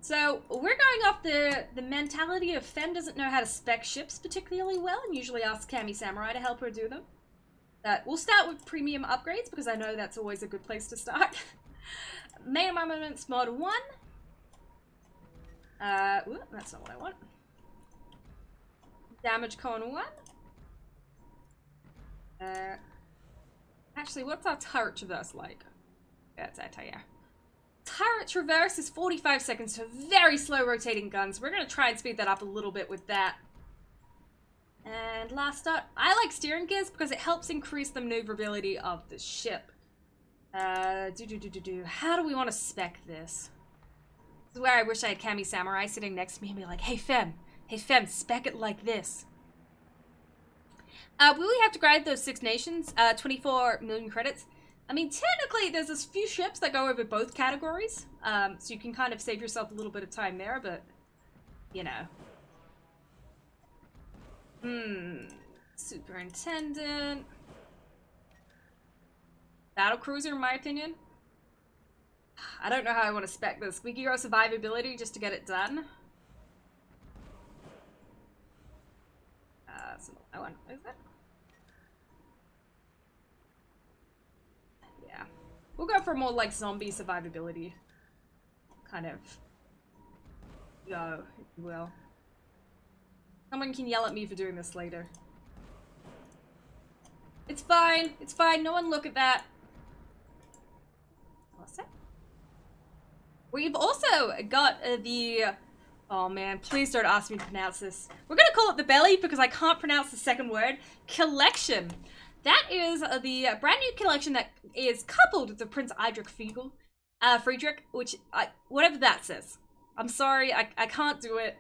So we're going off the mentality of Fem doesn't know how to spec ships particularly well, and usually asks Kami Samurai to help her do them. We'll start with premium upgrades because I know that's always a good place to start. Main armaments mod 1. Ooh, that's not what I want. Damage con 1. Actually, what's our turret traverse like? Yeah, it's anti-air. Turret traverse is 45 seconds, so very slow rotating guns. We're going to try and speed that up a little bit with that. And last up, I like steering gears because it helps increase the maneuverability of the ship. How do we want to spec this? This is where I wish I had Kami Samurai sitting next to me and be like, hey Fem, spec it like this. Will we have to grab those 6 nations? 24 million credits. I mean, technically, there's a few ships that go over both categories, so you can kind of save yourself a little bit of time there, but, you know. Superintendent. Battlecruiser, in my opinion. I don't know how I want to spec this. We can go survivability just to get it done. That's not that one, is it? Yeah. We'll go for more like zombie survivability. Kind of. Go, if you will. Someone can yell at me for doing this later. It's fine. It's fine. No one look at that. What's that? We've also got the... Oh man, please don't ask me to pronounce this. We're gonna call it the belly because I can't pronounce the second word. Collection. That is the brand new collection that is coupled with the Prince Friedrich, which, whatever that says. I'm sorry, I can't do it.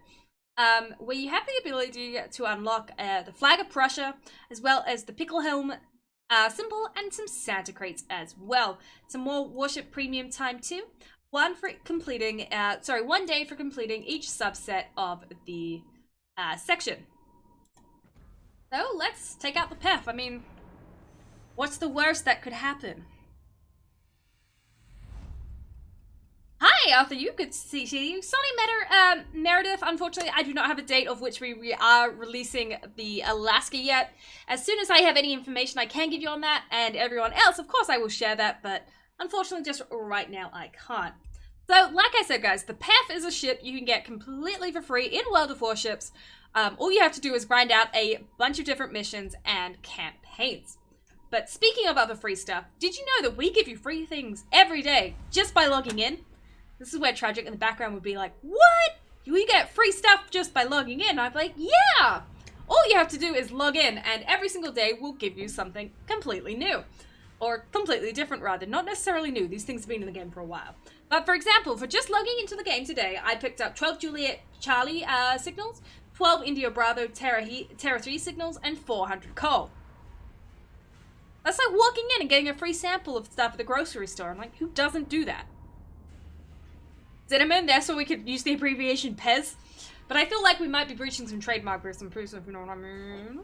Where you have the ability to unlock the flag of Prussia, as well as the Pickelhelm symbol, and some Santa crates as well. Some more warship premium time too. 1 day for completing each subset of the section. So let's take out the PEF. I mean, what's the worst that could happen? Hi, Arthur, you good to see you. Sorry, Meredith, unfortunately, I do not have a date of which we are releasing the Alaska yet. As soon as I have any information, I can give you on that, and everyone else, of course, I will share that, but unfortunately, just right now, I can't. So, like I said, guys, the PEF is a ship you can get completely for free in World of Warships. All you have to do is grind out a bunch of different missions and campaigns. But speaking of other free stuff, did you know that we give you free things every day just by logging in? This is where Tragic in the background would be like, what? We get free stuff just by logging in. I'd be like, yeah! All you have to do is log in, and every single day we'll give you something completely new. Or completely different, rather. Not necessarily new. These things have been in the game for a while. But for example, for just logging into the game today, I picked up 12 Juliet Charlie signals, 12 India Bravo Terra 3 signals, and 400 coal. That's like walking in and getting a free sample of stuff at the grocery store. I'm like, who doesn't do that? Cinnamon, that's where we could use the abbreviation PEZ. But I feel like we might be breaching some trademark or some proofs, if you know what I mean.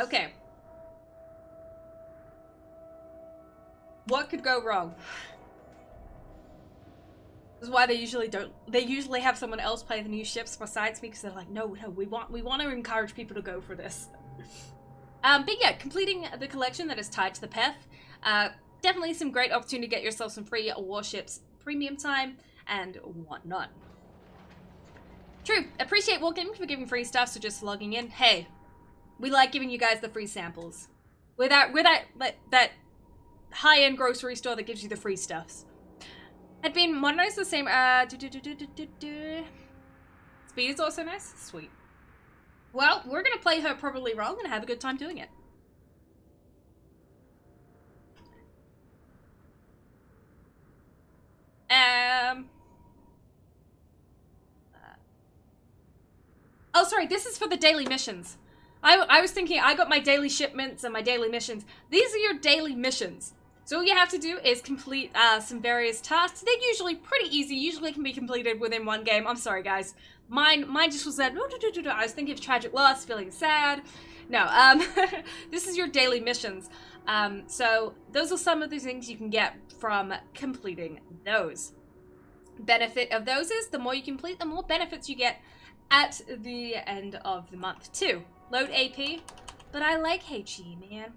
Okay. What could go wrong? This is why they usually have someone else play the new ships besides me, because they're like, no, we want to encourage people to go for this. But yeah, completing the collection that is tied to the PEF, definitely some great opportunity to get yourself some free warships, premium time, and whatnot. True, appreciate Walking for giving free stuff, so just logging in. Hey, we like giving you guys the free samples. Without that high-end grocery store that gives you the free stuffs. Had been modernized the same. Speed is also nice. Sweet. Well, we're gonna play her probably wrong and have a good time doing it. Oh, sorry, this is for the daily missions. I was thinking I got my daily shipments and my daily missions. These are your daily missions. So all you have to do is complete some various tasks. They're usually pretty easy, usually can be completed within one game. I'm sorry, guys. Mine just was that, I was thinking of tragic loss, feeling sad. No, this is your daily missions. So those are some of the things you can get from completing those. Benefit of those is the more you complete, the more benefits you get at the end of the month too. Load AP, but I like HE, man.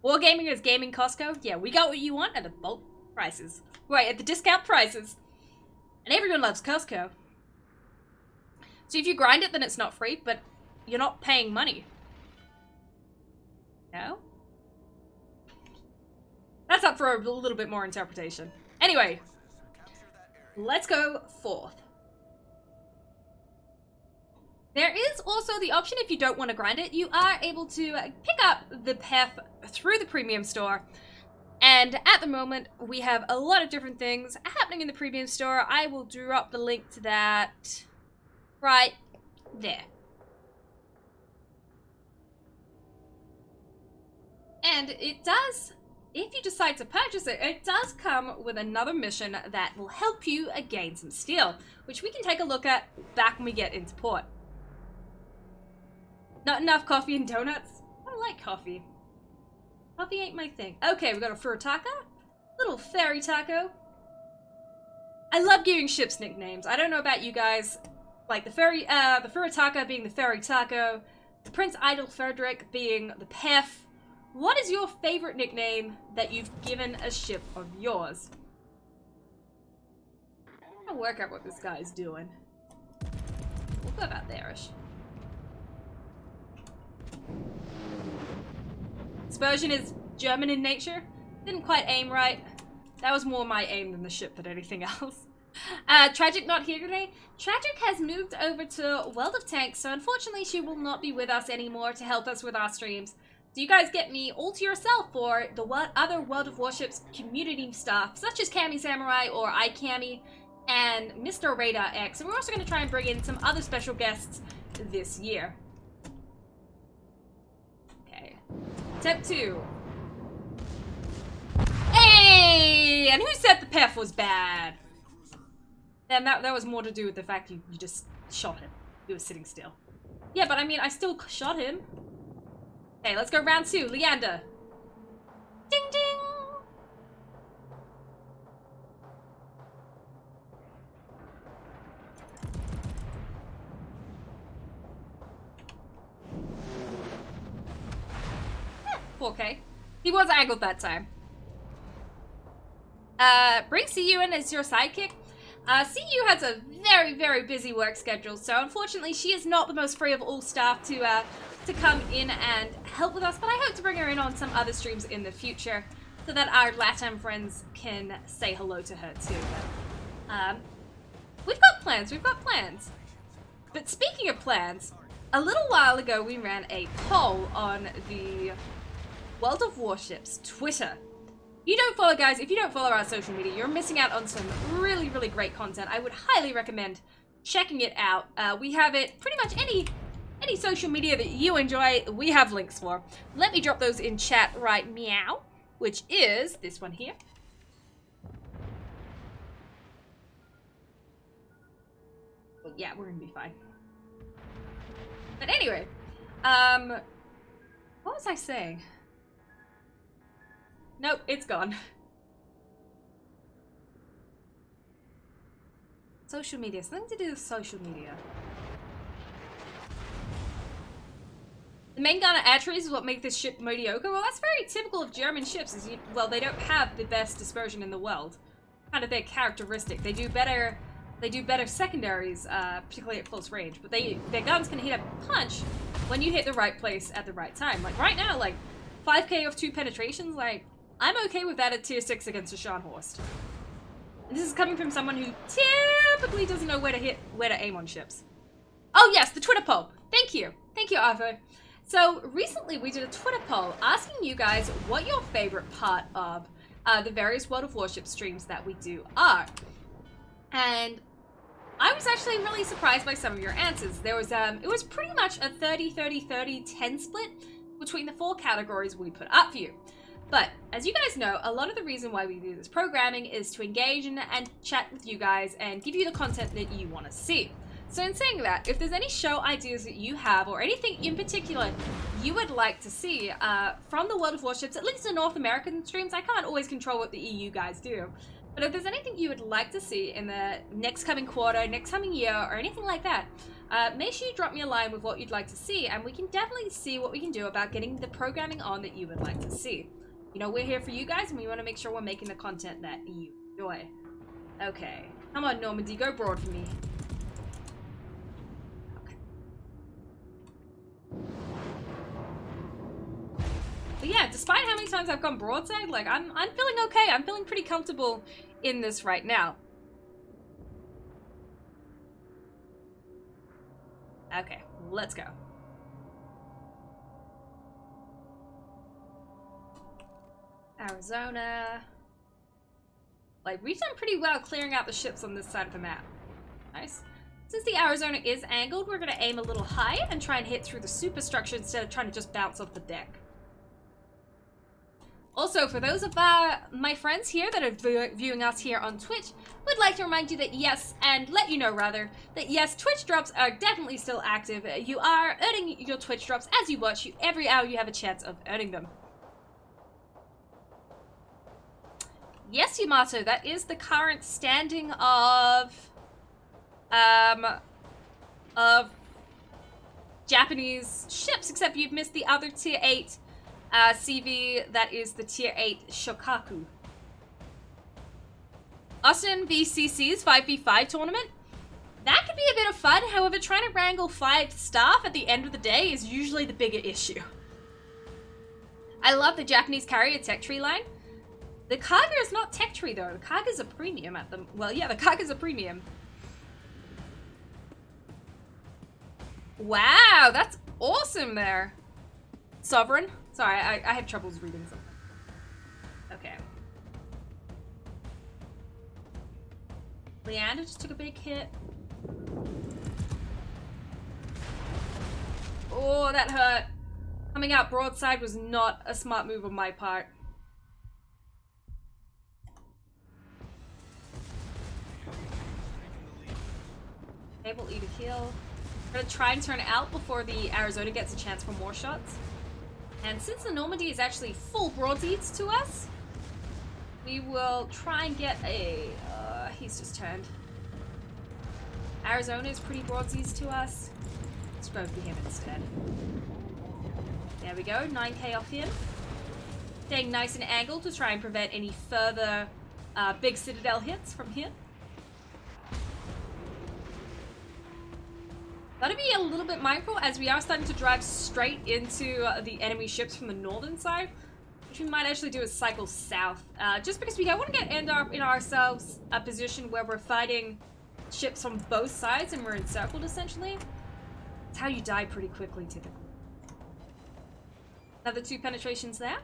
Wargaming is gaming Costco. Yeah, we got what you want at the bulk prices. Right, at the discount prices. And everyone loves Costco. So if you grind it, then it's not free, but you're not paying money. No? That's up for a little bit more interpretation. Anyway, let's go forth. There is also the option, if you don't want to grind it, you are able to pick up the path through the premium store. And at the moment, we have a lot of different things happening in the premium store. I will drop the link to that right there. And it does, if you decide to purchase it, it does come with another mission that will help you gain some steel, which we can take a look at back when we get into port. Not enough coffee and donuts? I don't like coffee. Coffee ain't my thing. Okay, we got a fur taco. Little fairy taco. I love giving ships nicknames. I don't know about you guys. Like the Furitaka being the Fairy Taco, the Prince Idol Frederick being the Pef. What is your favorite nickname that you've given a ship of yours? I'm gonna work out what this guy's doing. We'll go about there-ish. Dispersion is German in nature. Didn't quite aim right. That was more my aim than the ship than anything else. Tragic not here today. Tragic has moved over to World of Tanks, so unfortunately she will not be with us anymore to help us with our streams. So you guys get me all to yourself for the other World of Warships community stuff, such as Cami Samurai or iCami and Mr. Radar X. And we're also going to try and bring in some other special guests this year. Okay. Step 2. Hey! And who said the PEF was bad? And that was more to do with the fact you just shot him. He was sitting still. Yeah, but I mean, I still shot him. Okay, let's go round 2. Leander. Ding ding! Eh, 4K. He was angled that time. Bring CU in as your sidekick. CU has a very, very busy work schedule, so unfortunately she is not the most free of all staff to come in and help with us, but I hope to bring her in on some other streams in the future so that our LATAM friends can say hello to her too. But, we've got plans. But speaking of plans, a little while ago we ran a poll on the World of Warships Twitter. You don't follow, guys, if you don't follow our social media, you're missing out on some really, really great content. I would highly recommend checking it out. We have it pretty much any social media that you enjoy, we have links for. Let me drop those in chat right meow, which is this one here. Well, yeah, we're gonna be fine. But anyway, what was I saying? Nope, it's gone. Social media, something to do with social media. The main gun attributes is what make this ship mediocre. Well, that's very typical of German ships. Well, they don't have the best dispersion in the world. Kind of their characteristic. They do better secondaries, particularly at close range. But their guns can hit a punch when you hit the right place at the right time. Like right now, like 5K off 2 penetrations, like I'm okay with that at tier 6 against a Scharnhorst. And this is coming from someone who typically doesn't know where to aim on ships. Oh yes, the Twitter poll. Thank you, Arthur. So recently we did a Twitter poll asking you guys what your favorite part of the various World of Warships streams that we do are. And I was actually really surprised by some of your answers. There was it was pretty much a 30-30-30-10 split between the 4 categories we put up for you. But as you guys know, a lot of the reason why we do this programming is to engage and chat with you guys and give you the content that you want to see. So in saying that, if there's any show ideas that you have or anything in particular you would like to see from the World of Warships, at least the North American streams, I can't always control what the EU guys do. But if there's anything you would like to see in the next coming quarter, next coming year, or anything like that, make sure you drop me a line with what you'd like to see, and we can definitely see what we can do about getting the programming on that you would like to see. You know, we're here for you guys, and we want to make sure we're making the content that you enjoy. Okay. Come on, Normandy, go broad for me. Okay. But yeah, despite how many times I've gone broadside, like, I'm feeling okay. I'm feeling pretty comfortable in this right now. Okay, let's go. Arizona. Like, we've done pretty well clearing out the ships on this side of the map. Nice. Since the Arizona is angled, we're going to aim a little high and try and hit through the superstructure instead of trying to just bounce off the deck. Also, for those of my friends here that are viewing us here on Twitch, would like to remind you that yes, and let you know rather, that yes, Twitch drops are definitely still active. You are earning your Twitch drops as you watch. Every hour you have a chance of earning them. Yes, Yamato, that is the current standing of Japanese ships, except you've missed the other tier 8 CV, that is the tier 8 Shokaku. Austin VCC's 5v5 tournament. That could be a bit of fun, however, trying to wrangle 5 staff at the end of the day is usually the bigger issue. I love the Japanese carrier tech tree line. The Kaga is not tech tree though. The Kaga's a premium at them. Well, yeah, the Kaga's a premium. Wow, that's awesome there. Sovereign. Sorry, I have troubles reading something. Okay. Leander just took a big hit. Oh, that hurt. Coming out broadside was not a smart move on my part. Able to eat a heal. We're gonna try and turn it out before the Arizona gets a chance for more shots. And since the Normandy is actually full broadsides to us, we will try and get a... he's just turned. Arizona is pretty broadsides to us. Let's go for him instead. There we go, 9k off him. Staying nice and angled to try and prevent any further big Citadel hits from him. Gotta be a little bit mindful as we are starting to drive straight into the enemy ships from the northern side, which we might actually do is cycle south, just because we don't want to end up in ourselves a position where we're fighting ships from both sides and we're encircled essentially. It's how you die pretty quickly typically. Another 2 penetrations there.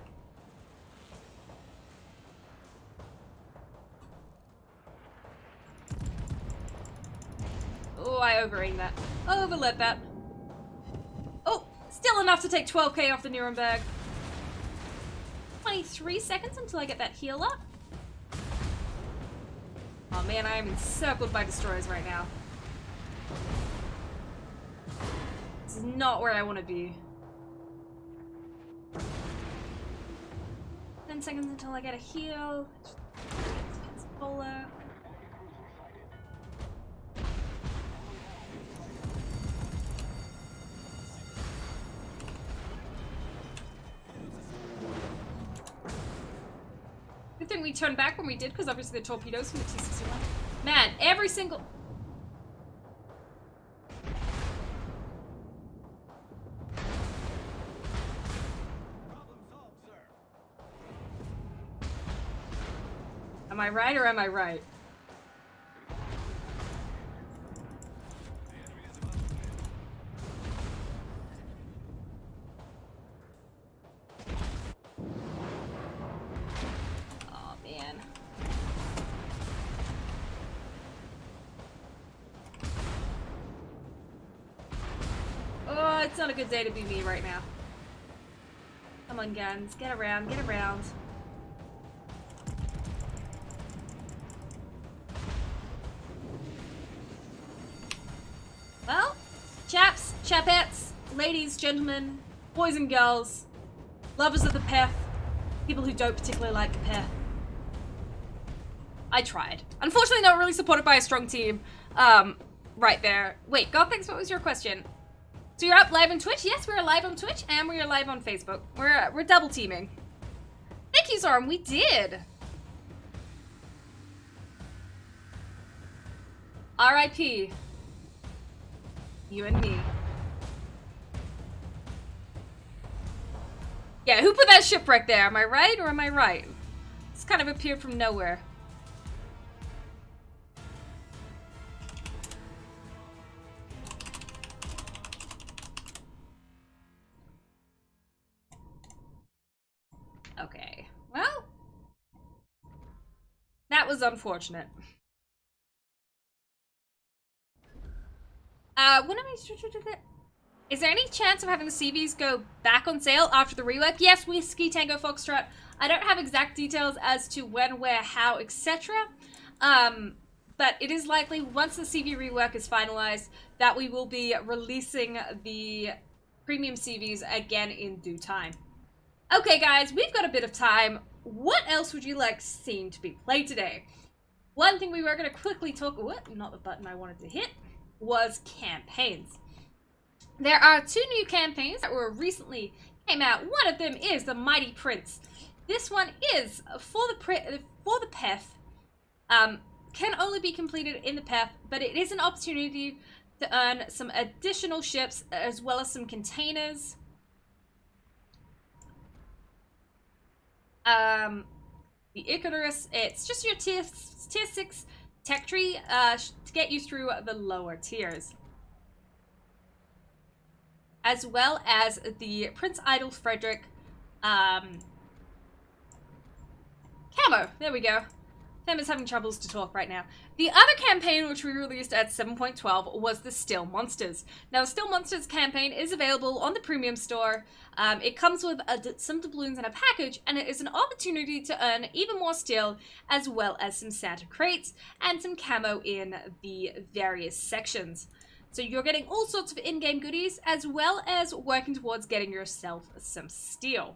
Oh, I overaimed that. Overlet that. Oh, still enough to take 12k off the Nuremberg. 23 seconds until I get that heal up. Oh man, I am encircled by destroyers right now. This is not where I want to be. 10 seconds until I get a heal. It's polar. Good thing we turned back when we did, because obviously the torpedoes from the T-61. Man, every single... Problem solved, sir. I right or am I right? Oh, man. Oh, it's not a good day to be me right now. Come on, guns. Get around, get around. Well, chaps, chapettes, ladies, gentlemen, boys and girls, lovers of the peth, people who don't particularly like the peth. I tried. Unfortunately, not really supported by a strong team. Right there. Wait, Gothics, what was your question? So you're up live on Twitch? Yes, we're live on Twitch and we're live on Facebook. We're double teaming. Thank you, Zoran. We did. R.I.P. You and me. Yeah, who put that shipwreck there? Am I right or am I right? It's kind of appeared from nowhere. Okay, well, that was unfortunate. When am I? Is there any chance of having the CVs go back on sale after the rework? Yes, Whiskey Tango Foxtrot. I don't have exact details as to when, where, how, etc. But it is likely once the CV rework is finalized that we will be releasing the premium CVs again in due time. Okay, guys, we've got a bit of time. What else would you like seen to be played today? One thing we were going to quickly talk... What? Not the button I wanted to hit. Was campaigns. There are 2 new campaigns that were recently came out. One of them is the Mighty Prince. This one is for the PEF. Can only be completed in the PEF, but it is an opportunity to earn some additional ships as well as some containers. The Icarus, it's just your tier 6 tech tree to get you through the lower tiers. As well as the Prince Idol Frederick camo. There we go. Sam is having troubles to talk right now. The other campaign, which we released at 7.12, was the Still Monsters. Now, the Still Monsters campaign is available on the premium store. It comes with some doubloons and a package, and it is an opportunity to earn even more steel, as well as some Santa crates and some camo in the various sections. So you're getting all sorts of in-game goodies, as well as working towards getting yourself some steel.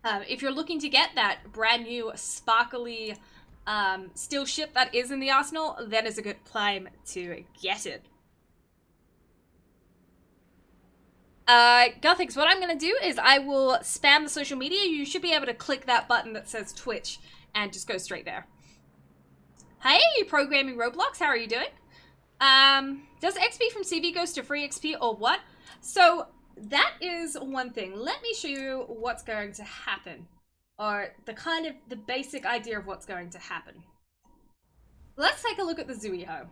If you're looking to get that brand new sparkly steel ship that is in the arsenal, then is a good time to get it. Gothics, what I'm going to do is I will spam the social media. You should be able to click that button that says Twitch and just go straight there. Hey, Programming Roblox, how are you doing? Does XP from CV goes to free XP or what? So that is one thing. Let me show you what's going to happen, or the basic idea of what's going to happen. Let's take a look at the Zuiho.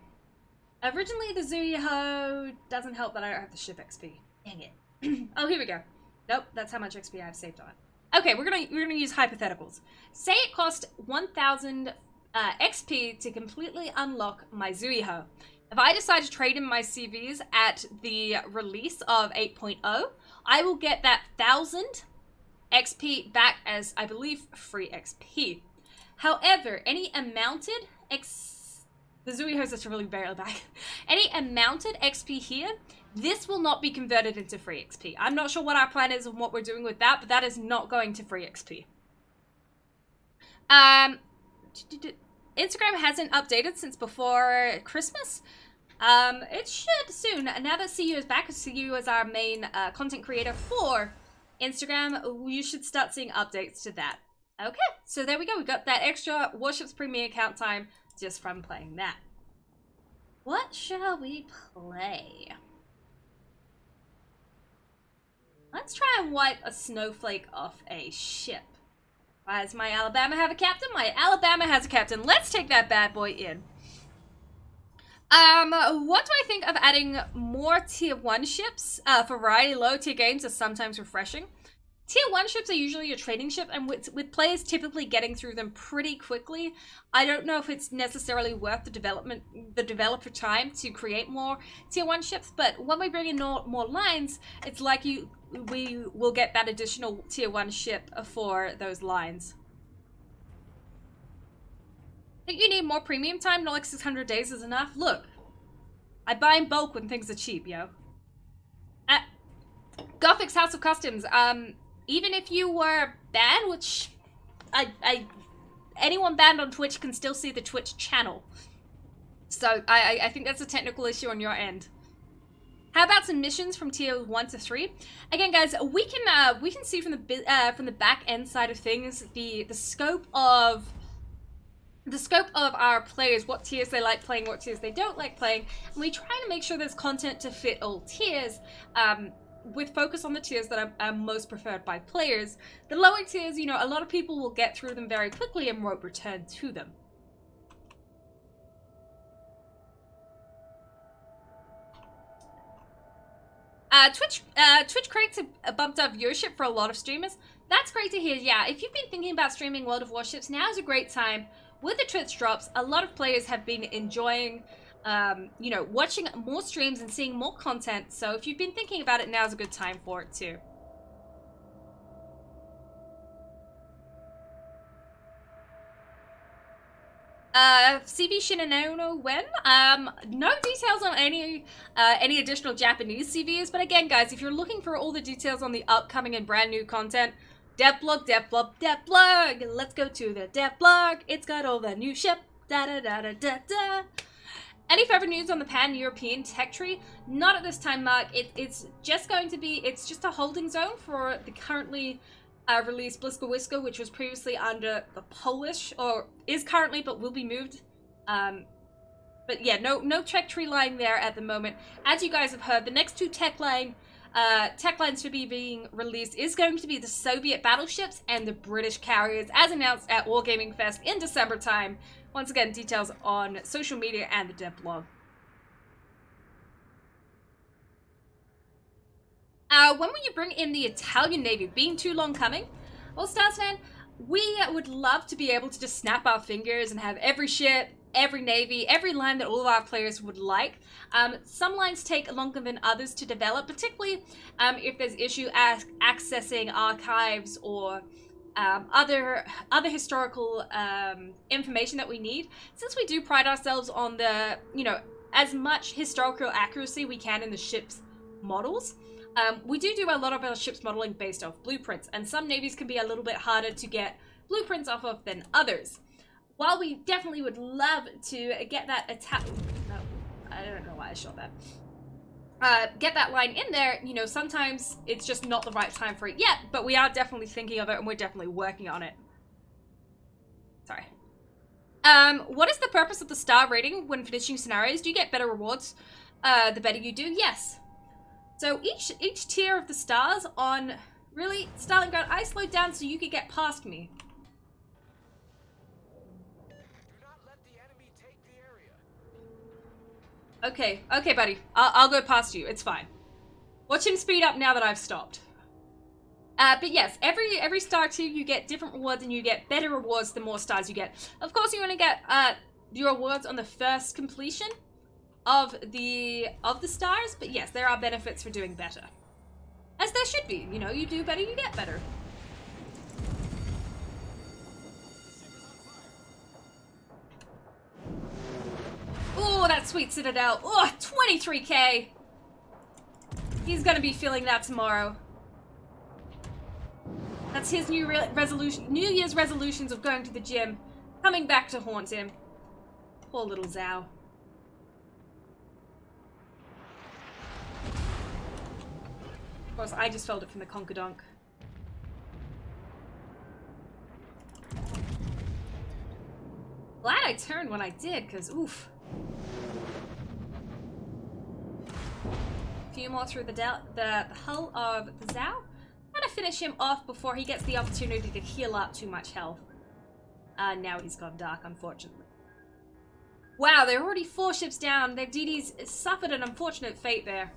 Originally, the Zuiho doesn't help that I don't have the ship XP. Dang it. Oh, here we go. Nope, that's how much XP I've saved on it. Okay, we're gonna use hypotheticals. Say it cost 1,000 XP to completely unlock my Zuiho. If I decide to trade in my CVs at the release of 8.0, I will get that 1,000 XP back as, I believe, free XP. However, any amounted the Zuiho is really barely back. Any amounted XP here, this will not be converted into free XP. I'm not sure what our plan is and what we're doing with that, but that is not going to free XP. Instagram hasn't updated since before Christmas. It should soon. Now that CU is back, CU is our main content creator for Instagram, you should start seeing updates to that. Okay, so there we go. We got that extra Warships Premium account time just from playing that. What shall we play? Let's try and wipe a snowflake off a ship. Why does my Alabama have a captain? My Alabama has a captain. Let's take that bad boy in. What do I think of adding more tier 1 ships? Variety low tier games is sometimes refreshing. Tier 1 ships are usually your trading ship, and with players typically getting through them pretty quickly, I don't know if it's necessarily worth the developer time to create more tier 1 ships, but when we bring in more lines, it's like we will get that additional tier 1 ship for those lines. Think you need more premium time? Not like 600 days is enough? Look, I buy in bulk when things are cheap, yo. Gothic's House of Customs, even if you were banned, which anyone banned on Twitch can still see the Twitch channel. So I think that's a technical issue on your end. How about some missions from tier 1 to 3? Again, guys, we can see from the back end side of things the scope of our players, what tiers they like playing, what tiers they don't like playing, and we try to make sure there's content to fit all tiers, with focus on the tiers that are most preferred by players. The lower tiers, you know, a lot of people will get through them very quickly and won't return to them. Twitch crates have bumped up viewership for a lot of streamers. That's great to hear. Yeah, if you've been thinking about streaming World of Warships, now is a great time. With the Twitch drops, a lot of players have been enjoying, you know, watching more streams and seeing more content. So if you've been thinking about it, now's a good time for it too. CV Shinanono when? No details on any additional Japanese CVs, but again, guys, if you're looking for all the details on the upcoming and brand new content, devblog, let's go to the devblog. It's got all the new ship, da-da-da-da-da-da. Any further news on the pan-European tech tree? Not at this time, Mark. It's just going to be, it's just a holding zone for the currently released Blisko, which was previously under the Polish, or is currently, but will be moved. But yeah, no tech tree line there at the moment. As you guys have heard, the next two tech lines to be being released is going to be the Soviet battleships and the British carriers, as announced at Wargaming Fest in December time. Once again, details on social media and the dev blog. When will you bring in the Italian Navy? Been too long coming? Well, Starsman, we would love to be able to just snap our fingers and have every ship, every navy, every line that all of our players would like. Some lines take longer than others to develop, particularly if there's issue accessing archives or other historical information that we need. Since we do pride ourselves on the, you know, as much historical accuracy we can in the ship's models, we do a lot of our ship's modeling based off blueprints, and some navies can be a little bit harder to get blueprints off of than others. While we definitely would love to get that no, I don't know why I shot that. Get that line in there, you know, sometimes it's just not the right time for it yet, but we are definitely thinking of it and we're definitely working on it. Sorry. What is the purpose of the star rating when finishing scenarios? Do you get better rewards the better you do? Yes. So each tier of the stars on, really, Stalingrad, I slowed down so you could get past me. Do not let the enemy take the area. Okay, buddy. I'll go past you. It's fine. Watch him speed up now that I've stopped. But yes, every star tier you get different rewards, and you get better rewards the more stars you get. Of course, you only get your rewards on the first completion of the stars, but yes, there are benefits for doing better. As there should be. You know, you do better, you get better. Oh, that sweet Citadel. Oh, 23k. He's gonna be feeling that tomorrow. That's his New Year's resolutions of going to the gym, coming back to haunt him. Poor little Zhao. Of course, I just felt it from the Conkadonk. Glad I turned when I did, because oof. A few more through the hull of the Zhao. Trying to finish him off before he gets the opportunity to heal up too much health. Now he's gone dark, unfortunately. Wow, there are already 4 ships down. Their DDs suffered an unfortunate fate there.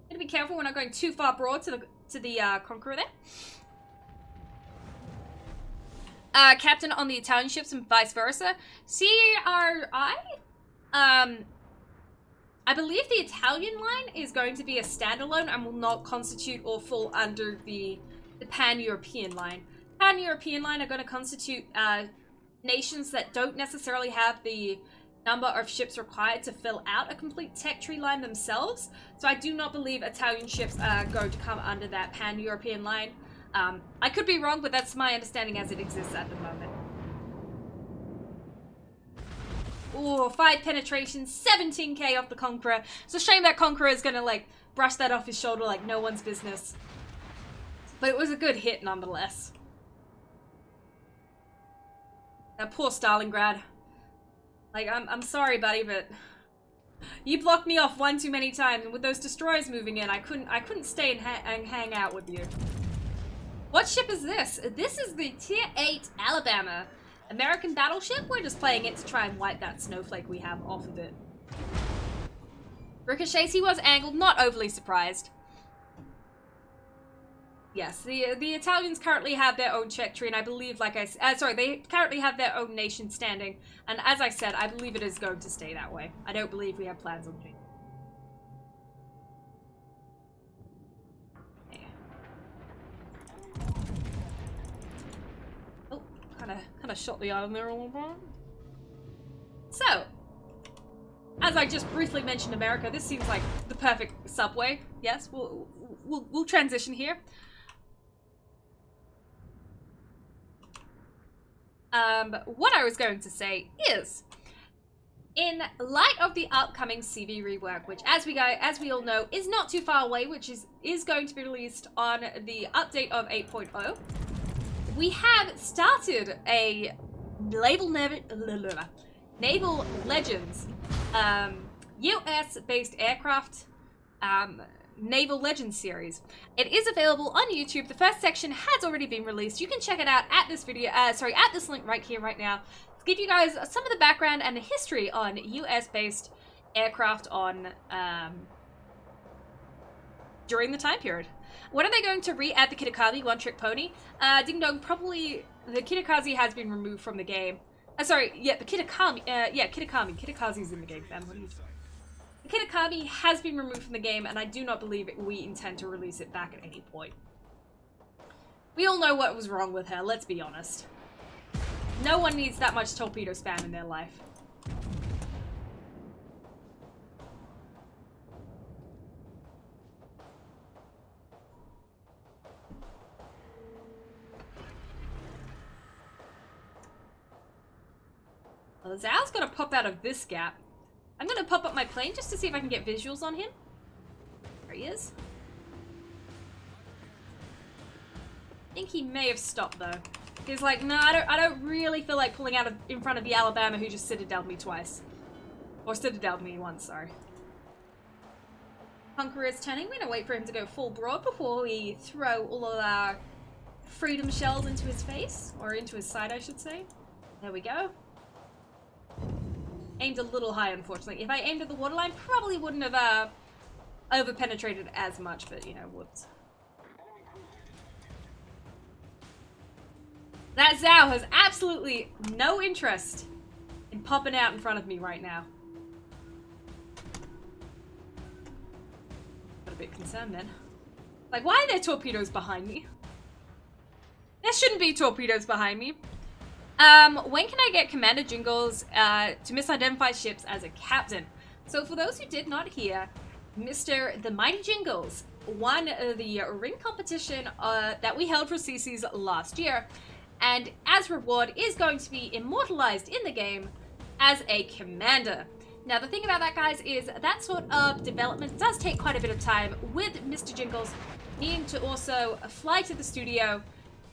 Gotta be careful we're not going too far broad to the Conqueror there. Captain on the Italian ships and vice versa. CRI? I believe the Italian line is going to be a standalone and will not constitute or fall under the Pan-European line. Pan-European line are going to constitute nations that don't necessarily have the number of ships required to fill out a complete tech tree line themselves. So I do not believe Italian ships are going to come under that Pan-European line. I could be wrong, but that's my understanding as it exists at the moment. Ooh, 5 penetration, 17k off the Conqueror. It's a shame that Conqueror is gonna, like, brush that off his shoulder like no one's business. But it was a good hit nonetheless. That poor Stalingrad. Like, I'm sorry, buddy, but you blocked me off one too many times, and with those destroyers moving in, I couldn't stay and hang out with you. What ship is this? This is the Tier 8 Alabama. American battleship? We're just playing it to try and wipe that snowflake we have off of it. Ricochets, he was angled, not overly surprised. Yes, the Italians currently have their own check tree, and I believe, like I said, sorry, they currently have their own nation standing, and as I said, I believe it is going to stay that way. I don't believe we have plans on changing. Kind of shot the island there a little bit. So, as I just briefly mentioned America, this seems like the perfect subway. Yes, we'll transition here. What I was going to say is, in light of the upcoming CV rework, which as we all know is not too far away, which is going to be released on the update of 8.0. We have started a Naval Legends US-based aircraft Naval Legends series. It is available on YouTube. The first section has already been released. You can check it out at this video, at this link right here, right now, to give you guys some of the background and the history on US-based aircraft on during the time period. When are they going to re-add the Kitakami One-Trick Pony? Ding Dong, probably the Kitakazi has been removed from the game. Sorry, yeah, the Kitakami, Kitakami. Kitakazi's in the game, fam. What are you doing? The Kitakami has been removed from the game, and I do not believe we intend to release it back at any point. We all know what was wrong with her, let's be honest. No one needs that much torpedo spam in their life. Well, Zhao's gonna pop out of this gap. I'm gonna pop up my plane just to see if I can get visuals on him. There he is. I think he may have stopped though. He's like, no, I don't really feel like pulling out in front of the Alabama who just citadeled me twice. Or citadeled me once, sorry. Conqueror is turning. We're gonna wait for him to go full broad before we throw all of our freedom shells into his face. Or into his side, I should say. There we go. Aimed a little high, unfortunately. If I aimed at the waterline, probably wouldn't have over-penetrated as much, but, you know, whoops. That Zhao has absolutely no interest in popping out in front of me right now. Got a bit concerned then. Like, why are there torpedoes behind me? There shouldn't be torpedoes behind me. When can I get Commander Jingles to misidentify ships as a captain? So for those who did not hear, Mr. The Mighty Jingles won the ring competition that we held for CC's last year, and as reward is going to be immortalized in the game as a commander. Now the thing about that, guys, is that sort of development does take quite a bit of time, with Mr. Jingles needing to also fly to the studio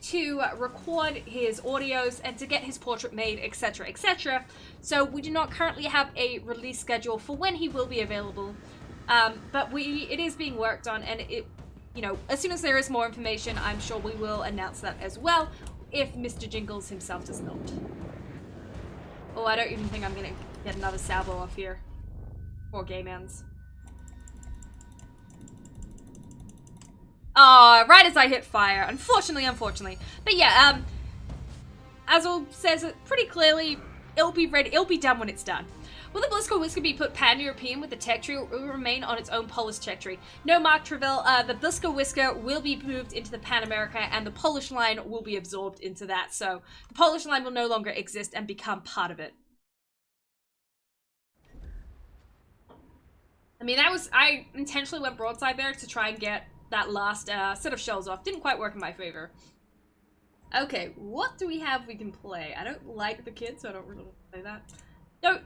to record his audios and to get his portrait made, etc, etc. So we do not currently have a release schedule for when he will be available, but it is being worked on, and you know, as soon as there is more information, I'm sure we will announce that as well, if Mr. Jingles himself does not. Oh, I don't even think I'm gonna get another salvo off here before game ends. Oh, right as I hit fire. Unfortunately. But yeah, Azul says it pretty clearly, it'll be ready, it'll be done when it's done. Will the Blissco Whisker be put pan-European with the tech tree, or will remain on its own Polish tech tree? No, Mark Travell, the Blissco Whisker will be moved into the Pan-America, and the Polish line will be absorbed into that, so the Polish line will no longer exist and become part of it. I mean, I intentionally went broadside there to try and get that last set of shells off. Didn't quite work in my favor. Okay, what do we have we can play? I don't like the kids, so I don't really want to play that. Don't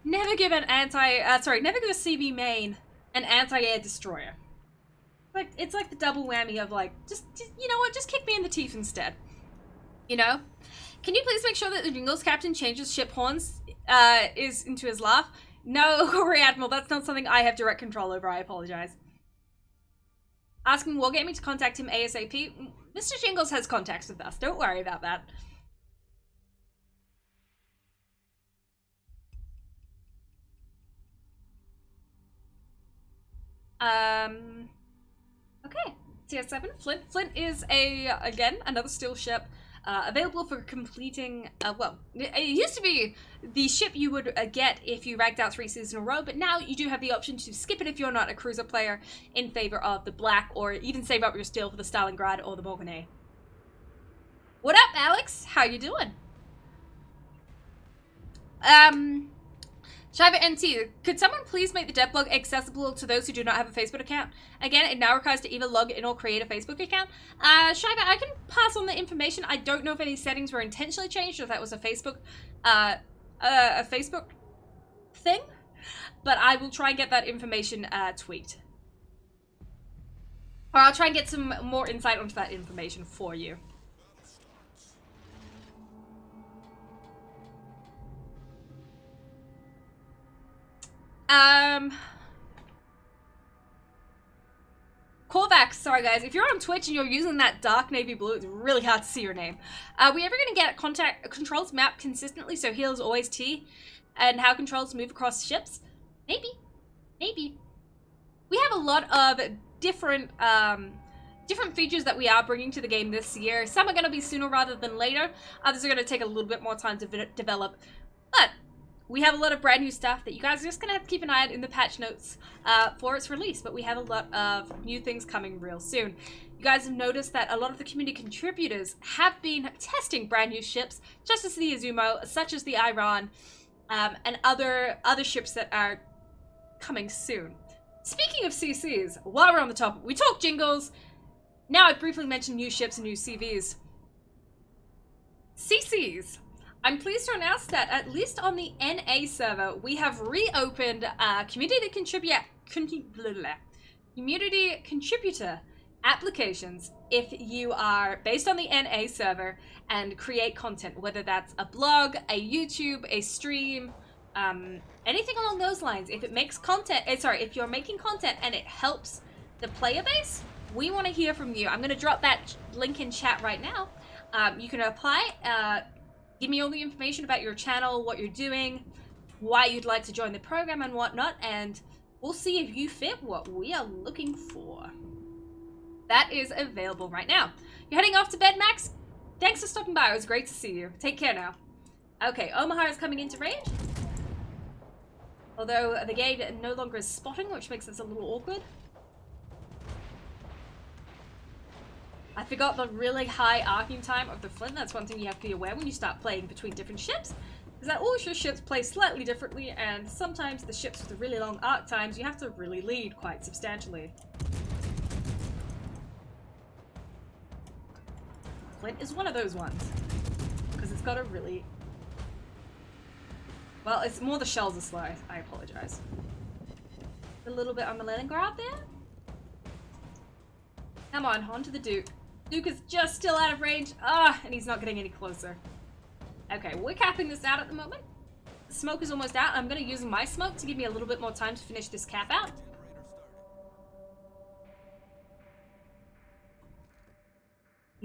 never give an never give a CB main an anti-air destroyer. Like, it's like the double whammy of like, just you know what, just kick me in the teeth instead. You know? Can you please make sure that the Jingles captain changes ship horns is into his laugh? No, Rear Admiral, that's not something I have direct control over, I apologize. Asking Wargaming to contact him ASAP. Mr. Jingles has contacts with us, don't worry about that. Okay. TS7, Flint. Flint is again, another steel ship, available for completing, well, it used to be the ship you would get if you ranked out 3 seasons in a row, but now you do have the option to skip it if you're not a cruiser player in favor of the black, or even save up your steel for the Stalingrad or the Morganay. What up, Alex? How you doing? Shiva NT, could someone please make the devlog accessible to those who do not have a Facebook account? Again, it now requires to either log in or create a Facebook account. Shiva, I can pass on the information. I don't know if any settings were intentionally changed or if that was a Facebook thing, but I will try and get that information tweaked. Or I'll try and get some more insight onto that information for you. Korvax, sorry guys, if you're on Twitch and you're using that dark navy blue, it's really hard to see your name. Are we ever going to get controls mapped consistently so heal is always T? And how controls move across ships? Maybe. Maybe. We have a lot of different features that we are bringing to the game this year. Some are going to be sooner rather than later. Others are going to take a little bit more time to develop. But we have a lot of brand new stuff that you guys are just going to have to keep an eye out in the patch notes for its release, but we have a lot of new things coming real soon. You guys have noticed that a lot of the community contributors have been testing brand new ships, just as the Izumo, such as the Iran, and other ships that are coming soon. Speaking of CCs, while we're on the topic, we talked Jingles. Now I briefly mentioned new ships and new CVs. CCs. I'm pleased to announce that, at least on the NA server, we have reopened community contributor applications if you are based on the NA server and create content, whether that's a blog, a YouTube, a stream, anything along those lines. If it makes content, if you're making content and it helps the player base, we want to hear from you. I'm going to drop that link in chat right now. You can apply. Give me all the information about your channel, what you're doing, why you'd like to join the program and whatnot, and we'll see if you fit what we are looking for. That is available right now. You're heading off to bed, Max? Thanks for stopping by. It was great to see you. Take care now. Okay, Omaha is coming into range. Although the gate no longer is spotting, which makes this a little awkward. I forgot the really high arcing time of the Flint. That's one thing you have to be aware when you start playing between different ships, is that all your ships play slightly differently, and sometimes the ships with the really long arc times, you have to really lead quite substantially. Flint is one of those ones, because it's got a really... Well, it's more the shells are slow. I apologize. A little bit on the Leningrad there. Come on to the Duke. Duke is just still out of range. And he's not getting any closer. Okay, we're capping this out at the moment. The smoke is almost out. I'm going to use my smoke to give me a little bit more time to finish this cap out.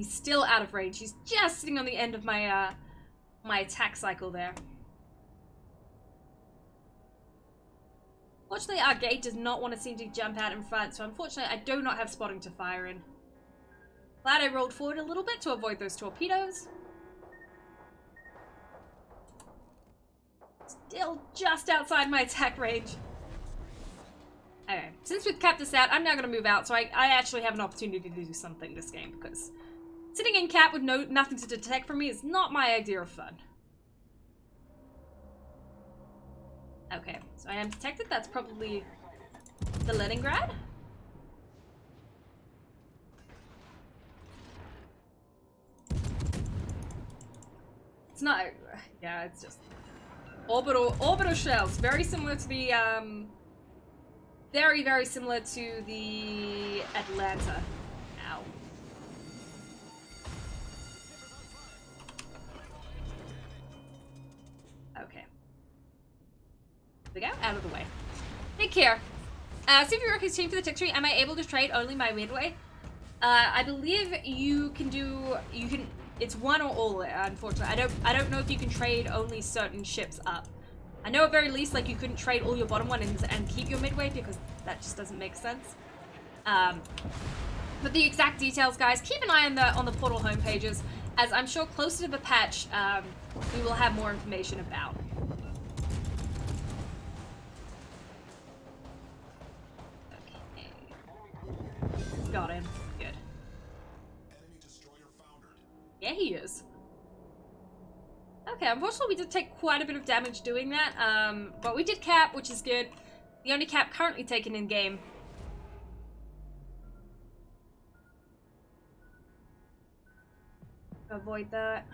He's still out of range. He's just sitting on the end of my my attack cycle there. Fortunately, our gate does not want to seem to jump out in front, so unfortunately I do not have spotting to fire in. Glad I rolled forward a little bit to avoid those torpedoes. Still just outside my attack range. Okay, since we've capped this out, I'm now going to move out, so I actually have an opportunity to do something this game, because sitting in cap with nothing to detect from me is not my idea of fun. Okay, so I am detected. That's probably the Leningrad. It's not, yeah, it's just orbital shells, very similar to the very similar to the Atlanta. Ow. Okay. There we go, out of the way. Take care. See if you work his team for the tick tree. Am I able to trade only my midway? I believe you can, it's one or all, unfortunately. I don't know if you can trade only certain ships up. I know at very least, like, you couldn't trade all your bottom one and keep your midway, because that just doesn't make sense. But the exact details, guys, keep an eye on the portal home pages, as I'm sure closer to the patch, we will have more information about. Okay. Got him. Good. Enemy destroyer foundered. Yeah, he is. Okay, unfortunately we did take quite a bit of damage doing that, but we did cap, which is good. The only cap currently taken in game. Avoid that.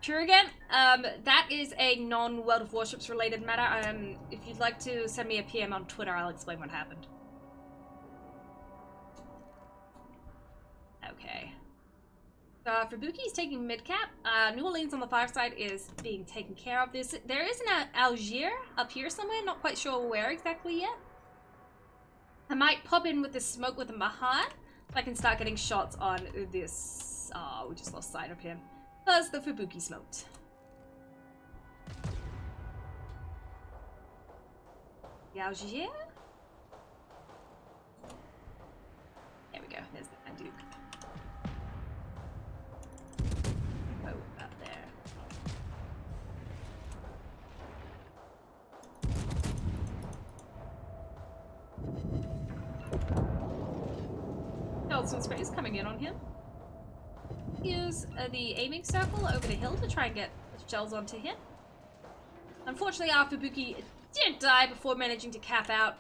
Sure again, that is a non-World of Warships related matter. If you'd like to send me a PM on Twitter, I'll explain what happened. Okay. Fubuki is taking mid-cap. New Orleans on the far side is being taken care of. There is an Algiers up here somewhere, not quite sure where exactly yet. I might pop in with this smoke with the Mahan, so I can start getting shots on this. Oh, we just lost sight of him. Because the Fubuki smoked. The Algiers? There we go, there's the Duke. Up there. Held some space coming in on him. Use the aiming circle over the hill to try and get shells onto him. Unfortunately, our Fubuki did die before managing to cap out.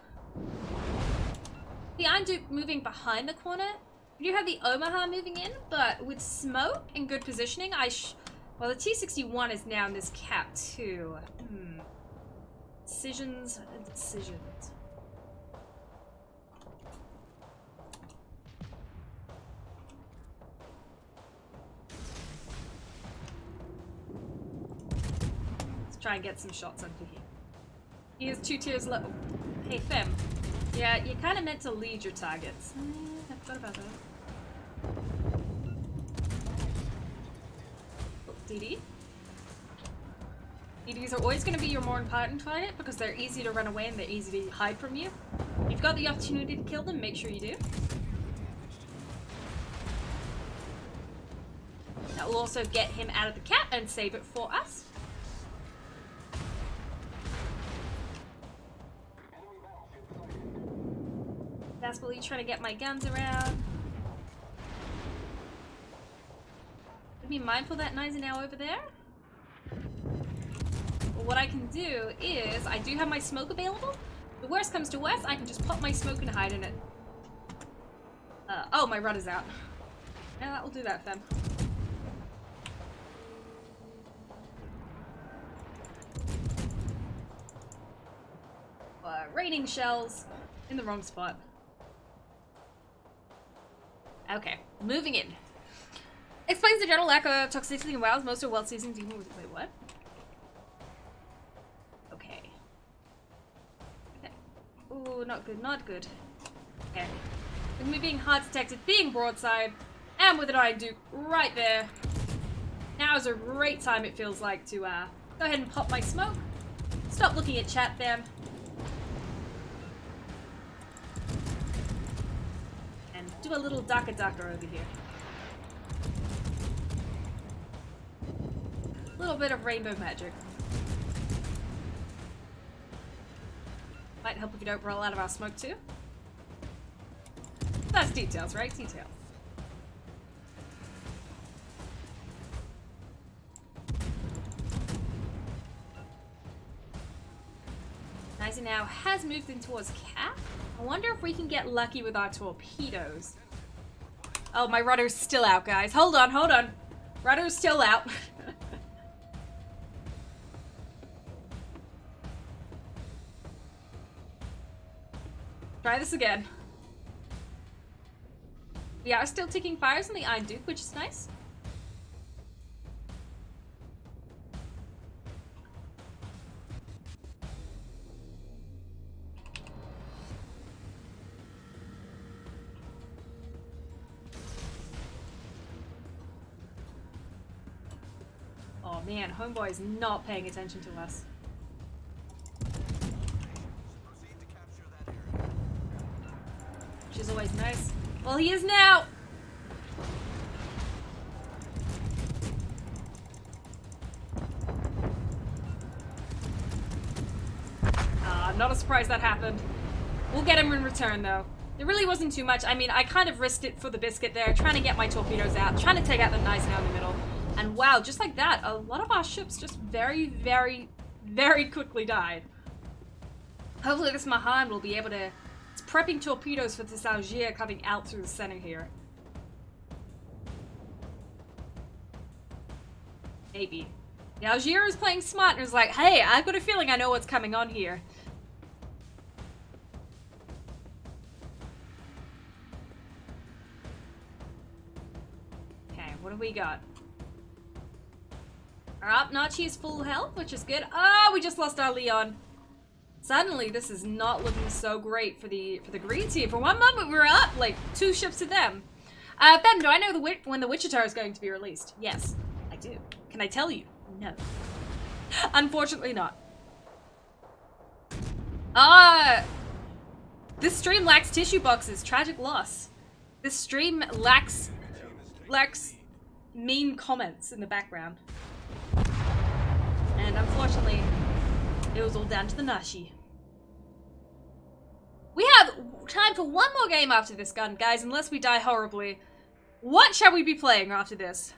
The Iron Duke moving behind the corner. You have the Omaha moving in, but with smoke and good positioning, well, the T-61 is now in this cap too. Decisions. Let's try and get some shots onto him. He is 2 tiers low. Hey, Fem. Yeah, you're kind of meant to lead your targets. I forgot about that. DD. DDs are always going to be your more important target because they're easy to run away and they're easy to hide from you. If you've got the opportunity to kill them, make sure you do. That will also get him out of the cap and save it for us. Desperately trying to get my guns around. Be mindful that Knights are now over there. Well, what I can do is, I do have my smoke available. The worst comes to worst, I can just pop my smoke and hide in it. Oh, my run is out. Yeah, that will do that, Fem. Raining shells in the wrong spot. Okay, moving in. Explains the general lack of toxicity in WoWs. Most are well seasoned even with. Wait, what? Okay. Okay. Ooh, not good, not good. Okay. With me being hard detected, being broadside, and with an Iron Duke right there. Now is a great time, it feels like, to go ahead and pop my smoke. Stop looking at chat, fam. And do a little daka over here. A little bit of rainbow magic. Might help if you don't roll out of our smoke too. That's details, right? Details. Nice, now has moved in towards Cap. I wonder if we can get lucky with our torpedoes. Oh, my rudder's still out, guys. Hold on, hold on. Rudder's still out. Try this again. We are still taking fires on the Iron Duke, which is nice. Oh man, homeboy is not paying attention to us. Proceed to capture that area. Which is always nice. Well, he is now! Not a surprise that happened. We'll get him in return, though. There really wasn't too much. I mean, I kind of risked it for the biscuit there, trying to get my torpedoes out, trying to take out the nice now in the middle. And wow, just like that, a lot of our ships just very, very, very quickly died. Hopefully this Mahan will be able to... It's prepping torpedoes for this Algier coming out through the center here. Maybe. The Algier is playing smart and is like, hey, I've got a feeling I know what's coming on here. Okay, what do we got? Our Nachi is full health, which is good. Oh, we just lost our Leon. Suddenly, this is not looking so great for the green team. For one moment, we were up like 2 ships to them. Ben, do I know when the Wichita is going to be released? Yes, I do. Can I tell you? No. Unfortunately not. This stream lacks tissue boxes. Tragic loss. This stream lacks mean comments in the background. And unfortunately, it was all down to the Nashi. We have time for one more game after this gun, guys, unless we die horribly. What shall we be playing after this?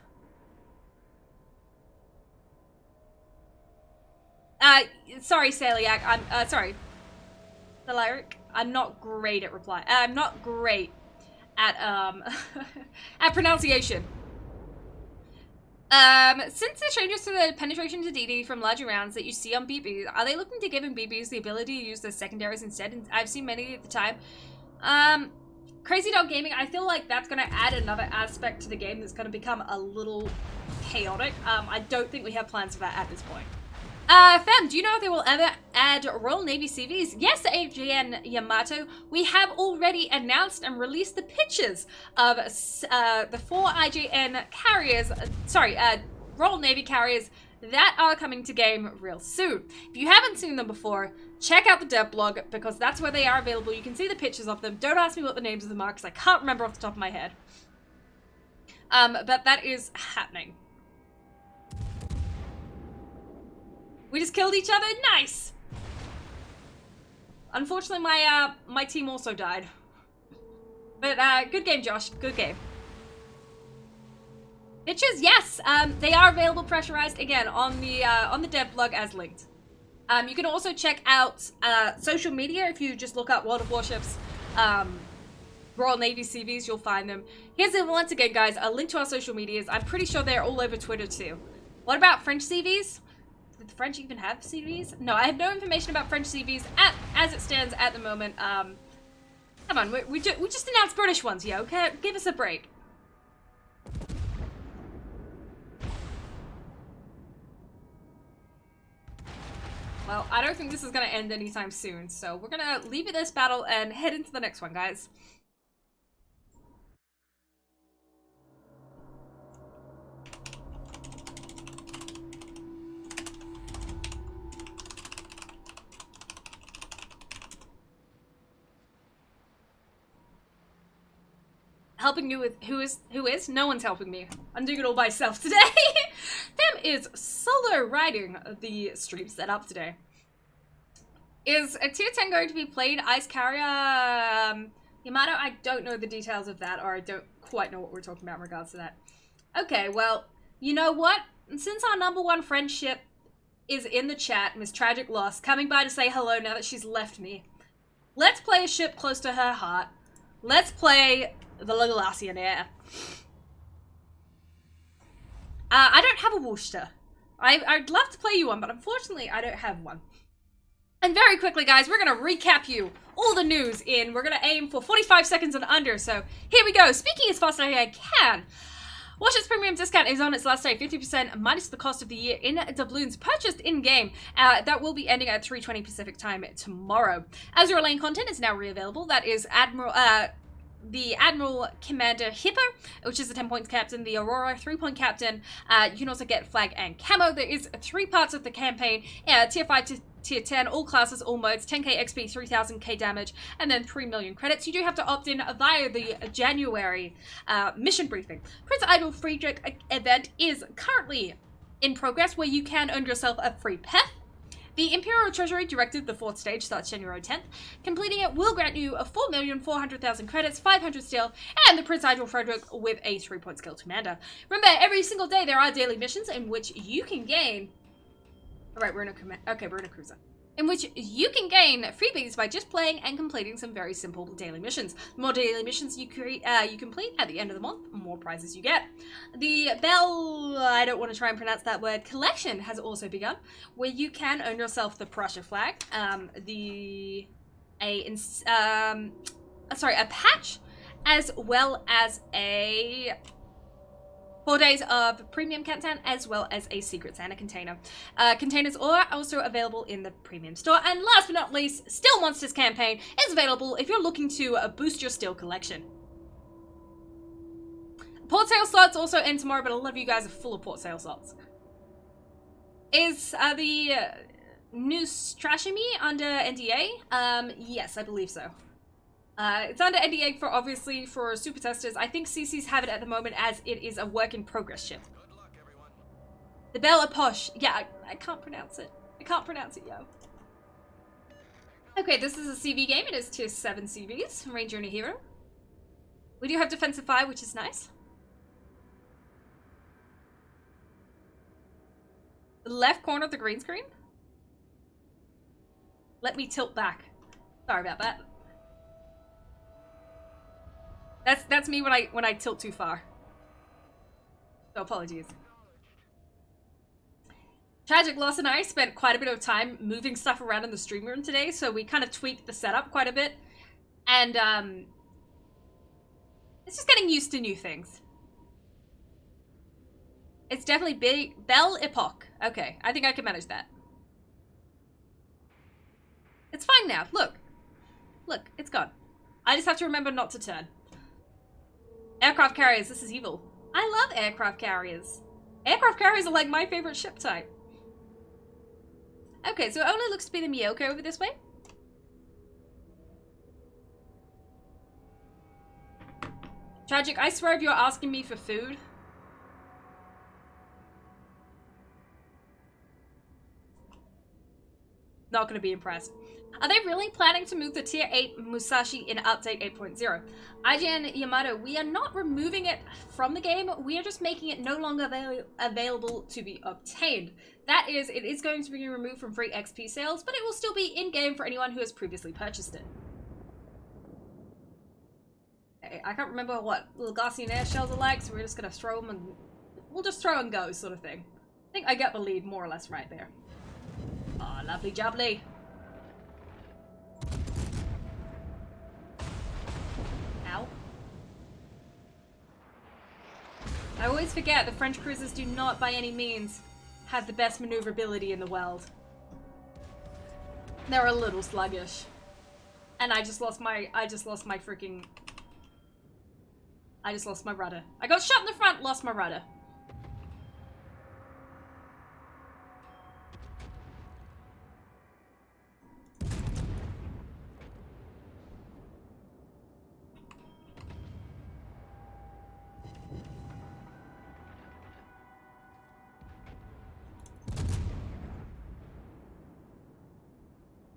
Sorry, Celiac. Sorry. The lyric. I'm not great at reply. I'm not great at, at pronunciation. Since the changes to the penetration to DD from larger rounds that you see on BBs, are they looking to giving BBs the ability to use their secondaries instead? And I've seen many at the time. Crazy Dog Gaming, I feel like that's going to add another aspect to the game that's going to become a little chaotic. I don't think we have plans for that at this point. Fem, do you know if they will ever add Royal Navy CVs? Yes, AGN Yamato. We have already announced and released the pictures of the 4 IJN carriers, Royal Navy carriers that are coming to game real soon. If you haven't seen them before, check out the dev blog because that's where they are available. You can see the pictures of them. Don't ask me what the names of them are because I can't remember off the top of my head. But that is happening. We just killed each other? Nice! Unfortunately, my team also died. But, good game, Josh. Good game. Pictures, yes! They are available pressurized, again, on the dev blog as linked. You can also check out, social media. If you just look up World of Warships, Royal Navy CVs, you'll find them. Here's it once again, guys, a link to our social medias. I'm pretty sure they're all over Twitter, too. What about French CVs? Did the French even have CVs? No, I have no information about French CVs as it stands at the moment. Come on, we just announced British ones, yo. Okay, give us a break. Well, I don't think this is gonna end anytime soon, so we're gonna leave this battle and head into the next one, guys. Helping you with who is? No one's helping me. I'm doing it all myself today. Fem is solo writing the stream setup today. Is a tier 10 going to be played Ice Carrier? Yamato, I don't know the details of that, or I don't quite know what we're talking about in regards to that. Okay, well, you know what? Since our #1 friendship is in the chat, Miss Tragic Loss, coming by to say hello now that she's left me, let's play a ship close to her heart. Let's play the Legolassion Air. I don't have a Worcester. I'd love to play you one, but unfortunately I don't have one. And very quickly, guys, we're going to recap you all the news in. We're going to aim for 45 seconds and under, so here we go. Speaking as fast as I can. Warships Premium discount is on its last day, 50% minus the cost of the year in doubloons purchased in-game. That will be ending at 3:20 Pacific time tomorrow. Azure Lane content is now re-available. That is the Admiral Commander Hippo, which is a 10-point captain, the Aurora 3-point captain. You can also get flag and camo. There is 3 parts of the campaign, tier 5 to tier 10, all classes, all modes, 10k XP, 3000k damage, and then 3 million credits. You do have to opt in via the January mission briefing. Prince Idol Friedrich event is currently in progress, where you can earn yourself a free pet. The Imperial Treasury Directive, the 4th stage, starts January 10th. Completing it will grant you a 4,400,000 credits, 500 skill, and the Prince Idol Frederick with a 3-point skill commander. Remember, every single day there are daily missions in which you can gain... Alright, we're in a cruiser. In which you can gain freebies by just playing and completing some very simple daily missions. The more daily missions you complete at the end of the month, the more prizes you get. The I don't want to try and pronounce that word, collection has also begun, where you can earn yourself the Prussia flag, a patch, as well as a 4 days of premium content, as well as a Secret Santa container. Containers are also available in the premium store. And last but not least, Still Monsters campaign is available if you're looking to boost your Still collection. Port sale slots also end tomorrow, but a lot of you guys are full of port sale slots. Is the new Strashimi under NDA? Yes, I believe so. It's under NDA for, obviously, for super testers. I think CC's have it at the moment as it is a work in progress ship. Good luck, everyone. The Belle Epoche. Yeah, I can't pronounce it. I can't pronounce it, yo. Okay, this is a CV game. It is tier 7 CVs. Ranger and a hero. We do have defensive fire, which is nice. The left corner of the green screen. Let me tilt back. Sorry about that. That's me when I tilt too far. So apologies. Tragic Loss and I spent quite a bit of time moving stuff around in the stream room today, so we kind of tweaked the setup quite a bit. And it's just getting used to new things. It's definitely big. Belle Epoque. Okay, I think I can manage that. It's fine now. Look. Look, it's gone. I just have to remember not to turn. Aircraft carriers, this is evil. I love aircraft carriers. Aircraft carriers are like my favorite ship type. Okay, so it only looks to be the Miyoko over this way. Tragic, I swear if you're asking me for food. Not gonna be impressed. Are they really planning to move the tier 8 Musashi in update 8.0? IGN Yamato, we are not removing it from the game, we are just making it no longer available to be obtained. That is, it is going to be removed from free XP sales, but it will still be in-game for anyone who has previously purchased it. Okay, I can't remember what little Gaussian air shells are like, so we're just gonna throw them and... we'll just throw and go, sort of thing. I think I got the lead more or less right there. Oh, lovely jubbly. Ow. I always forget the French cruisers do not by any means have the best maneuverability in the world. They're a little sluggish. And I just lost my freaking... I just lost my rudder. I got shot in the front, lost my rudder.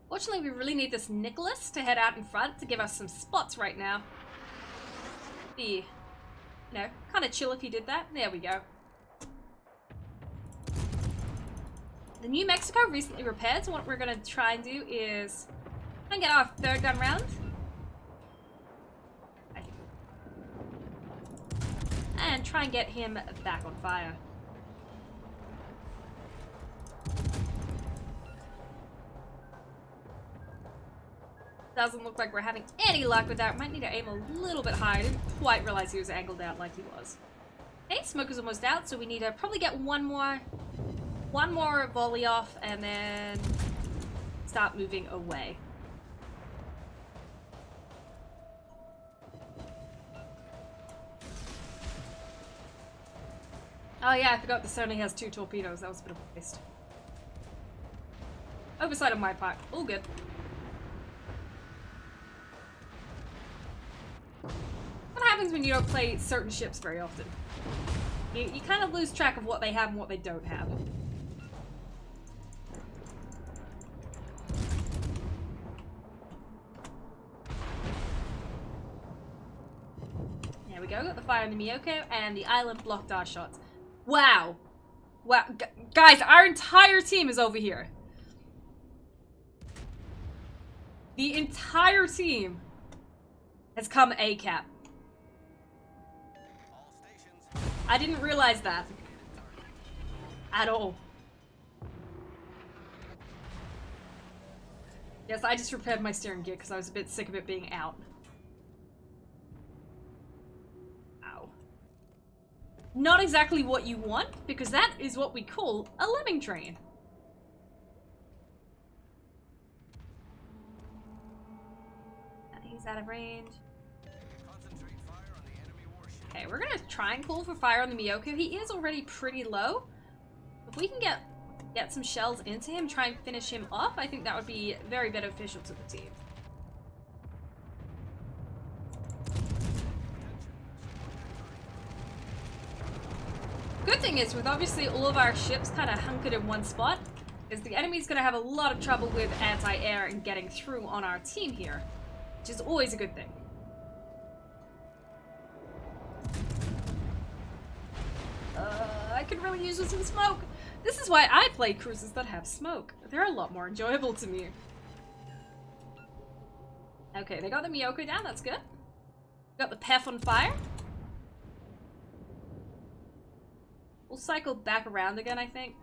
Fortunately, we really need this Nicholas to head out in front to give us some spots right now. Be, you know, kind of chill if he did that. There we go. The New Mexico recently repaired, so what we're going to try and do is try and get our third gun round. And try and get him back on fire. Doesn't look like we're having any luck with that. Might need to aim a little bit higher. I didn't quite realize he was angled out like he was. Okay, smoke is almost out, so we need to probably get one more volley off and then start moving away. Oh yeah, I forgot this only has 2 torpedoes. That was a bit of a waste. Oversight on my part. All good. What happens when you don't play certain ships very often? You kind of lose track of what they have and what they don't have. There we go, got the fire on the Miyoko, and the island blocked our shots. Wow! Wow, guys, our entire team is over here. The entire team has come ACAP. I didn't realize that. At all. Yes, I just repaired my steering gear because I was a bit sick of it being out. Ow. Not exactly what you want, because that is what we call a lemming train. He's out of range. Okay, we're gonna try and call for fire on the Miyoko. He is already pretty low. If we can get some shells into him, try and finish him off, I think that would be very beneficial to the team. Good thing is, with obviously all of our ships kind of hunkered in one spot, is the enemy's gonna have a lot of trouble with anti-air and getting through on our team here, which is always a good thing. I could really use some smoke. This is why I play cruises that have smoke. They're a lot more enjoyable to me. Okay, they got the Miyoko down, that's good. Got the Pef on fire. We'll cycle back around again, I think.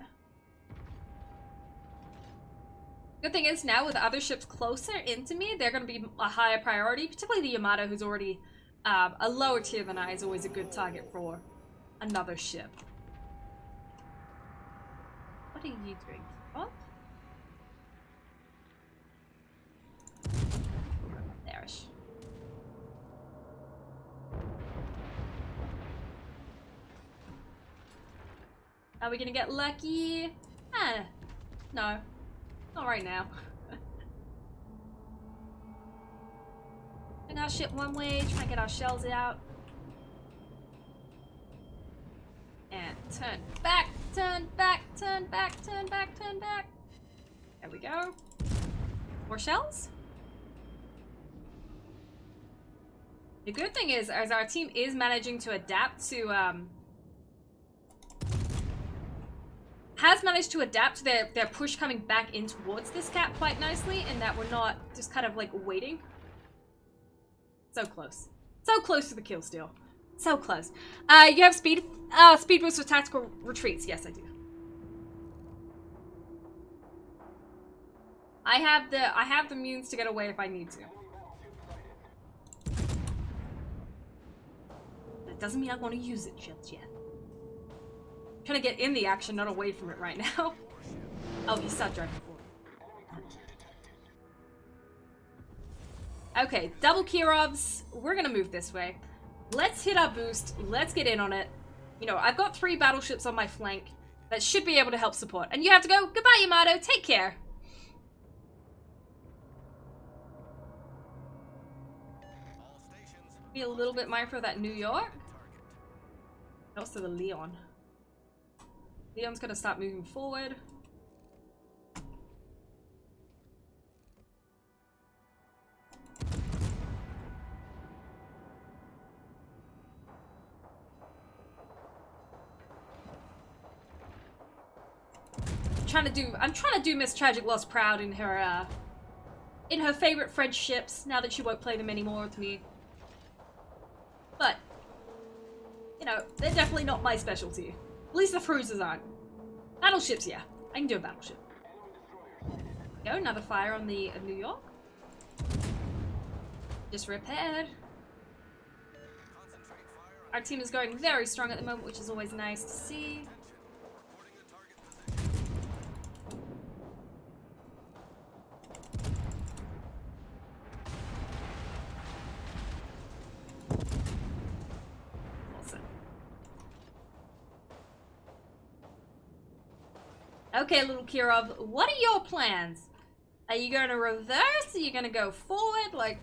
Good thing is now with other ships closer into me, they're going to be a higher priority, particularly the Yamato, who's already a lower tier than I, is always a good target for another ship. What are you doing? What? There-ish. Are we gonna get lucky? No. Not right now. Bring our ship one way, try and get our shells out. And turn back, turn back, turn back, turn back, turn back. There we go. More shells? The good thing is, as our team is managing to adapt to, has managed to adapt to their push coming back in towards this cap quite nicely, in that we're not just kind of like waiting. So close. So close to the kill steal. So close. You have speed boost with tactical retreats. Yes, I do. I have the means to get away if I need to. That doesn't mean I want to use it just yet. I'm trying to get in the action, not away from it right now. Oh, he's start driving forward. Okay, double Kirovs. We're gonna move this way. Let's hit our boost. Let's get in on it. You know, I've got 3 battleships on my flank that should be able to help support. And you have to go. Goodbye, Yamato. Take care. All stations. Be a little bit mindful of that New York. Also the Leon. Leon's gonna start moving forward. I'm trying to do Miss Tragic Loss proud in her favorite French ships, now that she won't play them anymore with me. But, you know, they're definitely not my specialty. At least the cruisers aren't. Battleships, yeah. I can do a battleship. Go, another fire on the New York. Just repaired. Concentrate fire on Our team is going very strong at the moment, which is always nice to see. reporting the target position. Awesome. Okay, little Kirov, what are your plans? Are you going to reverse? Are you going to go forward? Like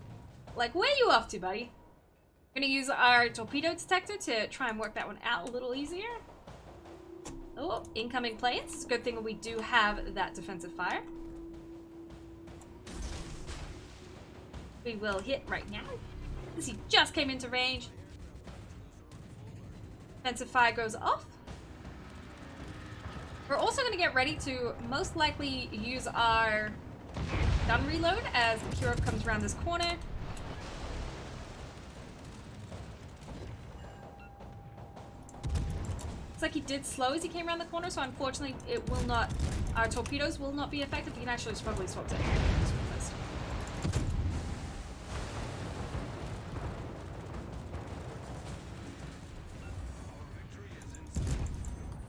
where are you off to, buddy? Gonna use our torpedo detector to try and work that one out a little easier. Oh, incoming planes. It's a good thing we do have that defensive fire. We will hit right now, because he just came into range. Defensive fire goes off. We're also going to get ready to most likely use our gun reload as Kirov comes around this corner. Looks like he did slow as he came around the corner, so unfortunately it will not, our torpedoes will not be effective. You can actually probably swap to this one first.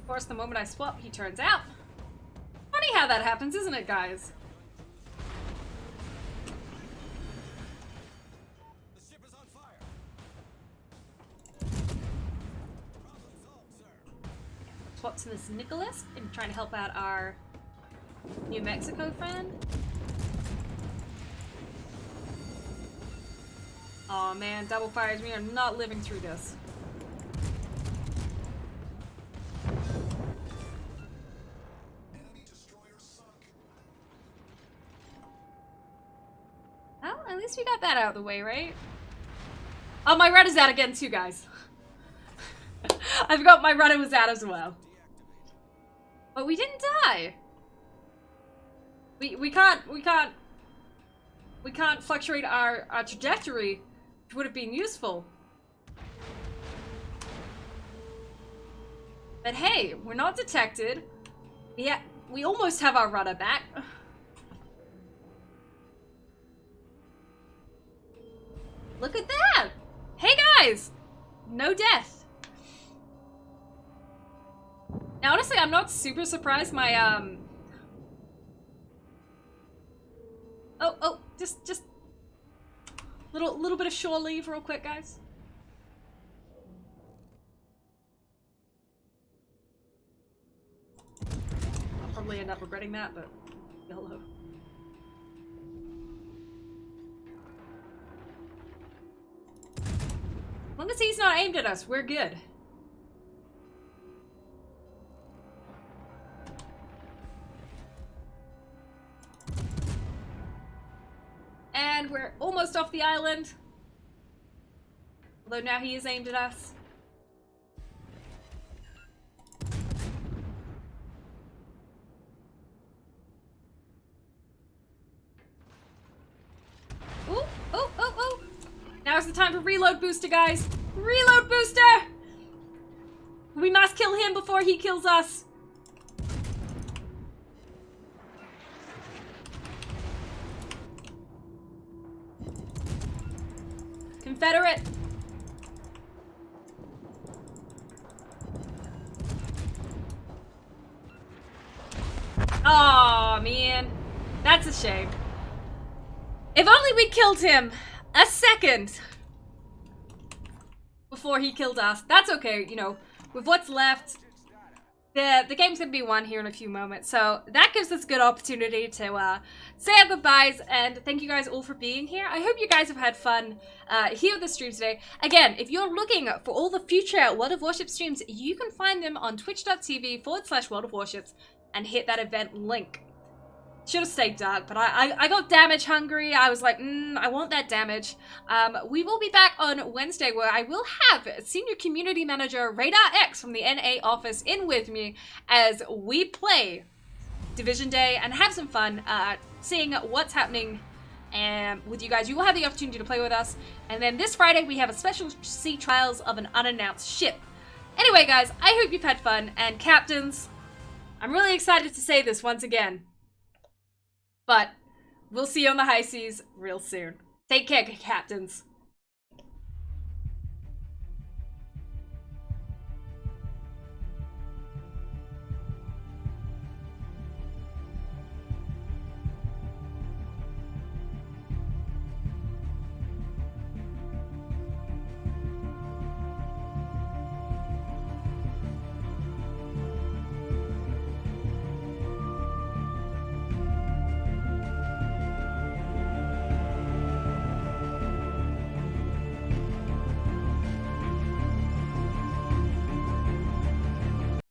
Of course, the moment I swap, he turns out. Funny how that happens, isn't it, guys? The ship is on fire. Problem solved, sir. Swap to this Nicholas and trying to help out our New Mexico friend. Oh man, double fires. We are not living through this. Enemy destroyer sunk. Well, at least we got that out of the way, right? Oh, my rudder's out again too, guys. I forgot my rudder was out as well. Deactivate. But we didn't die. We can't fluctuate our trajectory, which would have been useful. But hey, we're not detected. Yeah, we almost have our rudder back. Look at that! Hey guys! No death. Now honestly, I'm not super surprised my Oh, just little bit of shore leave real quick, guys. I'll probably end up regretting that, but YOLO. As long as he's not aimed at us, we're good. And we're almost off the island. Although now he is aimed at us. Ooh, oh. Now's the time for reload booster, guys. Reload booster! We must kill him before he kills us. Confederate. Aw, man. That's a shame. If only we'd killed him. a second before he killed us. That's okay, you know, with what's left, the game's gonna be won here in a few moments. So that gives us a good opportunity to say our goodbyes, and thank you guys all for being here. I hope you guys have had fun here at the stream today. Again, if you're looking for all the future World of Warships streams, you can find them on twitch.tv/World of Warships and hit that event link. Should have stayed dark, but I got damage hungry. I was like, I want that damage. We will be back on Wednesday, where I will have Senior Community Manager Radar X from the NA office in with me as we play Division Day and have some fun seeing what's happening with you guys. You will have the opportunity to play with us. And then this Friday, we have a special sea trials of an unannounced ship. Anyway, guys, I hope you've had fun. And captains, I'm really excited to say this once again. But we'll see you on the high seas real soon. Take care, captains.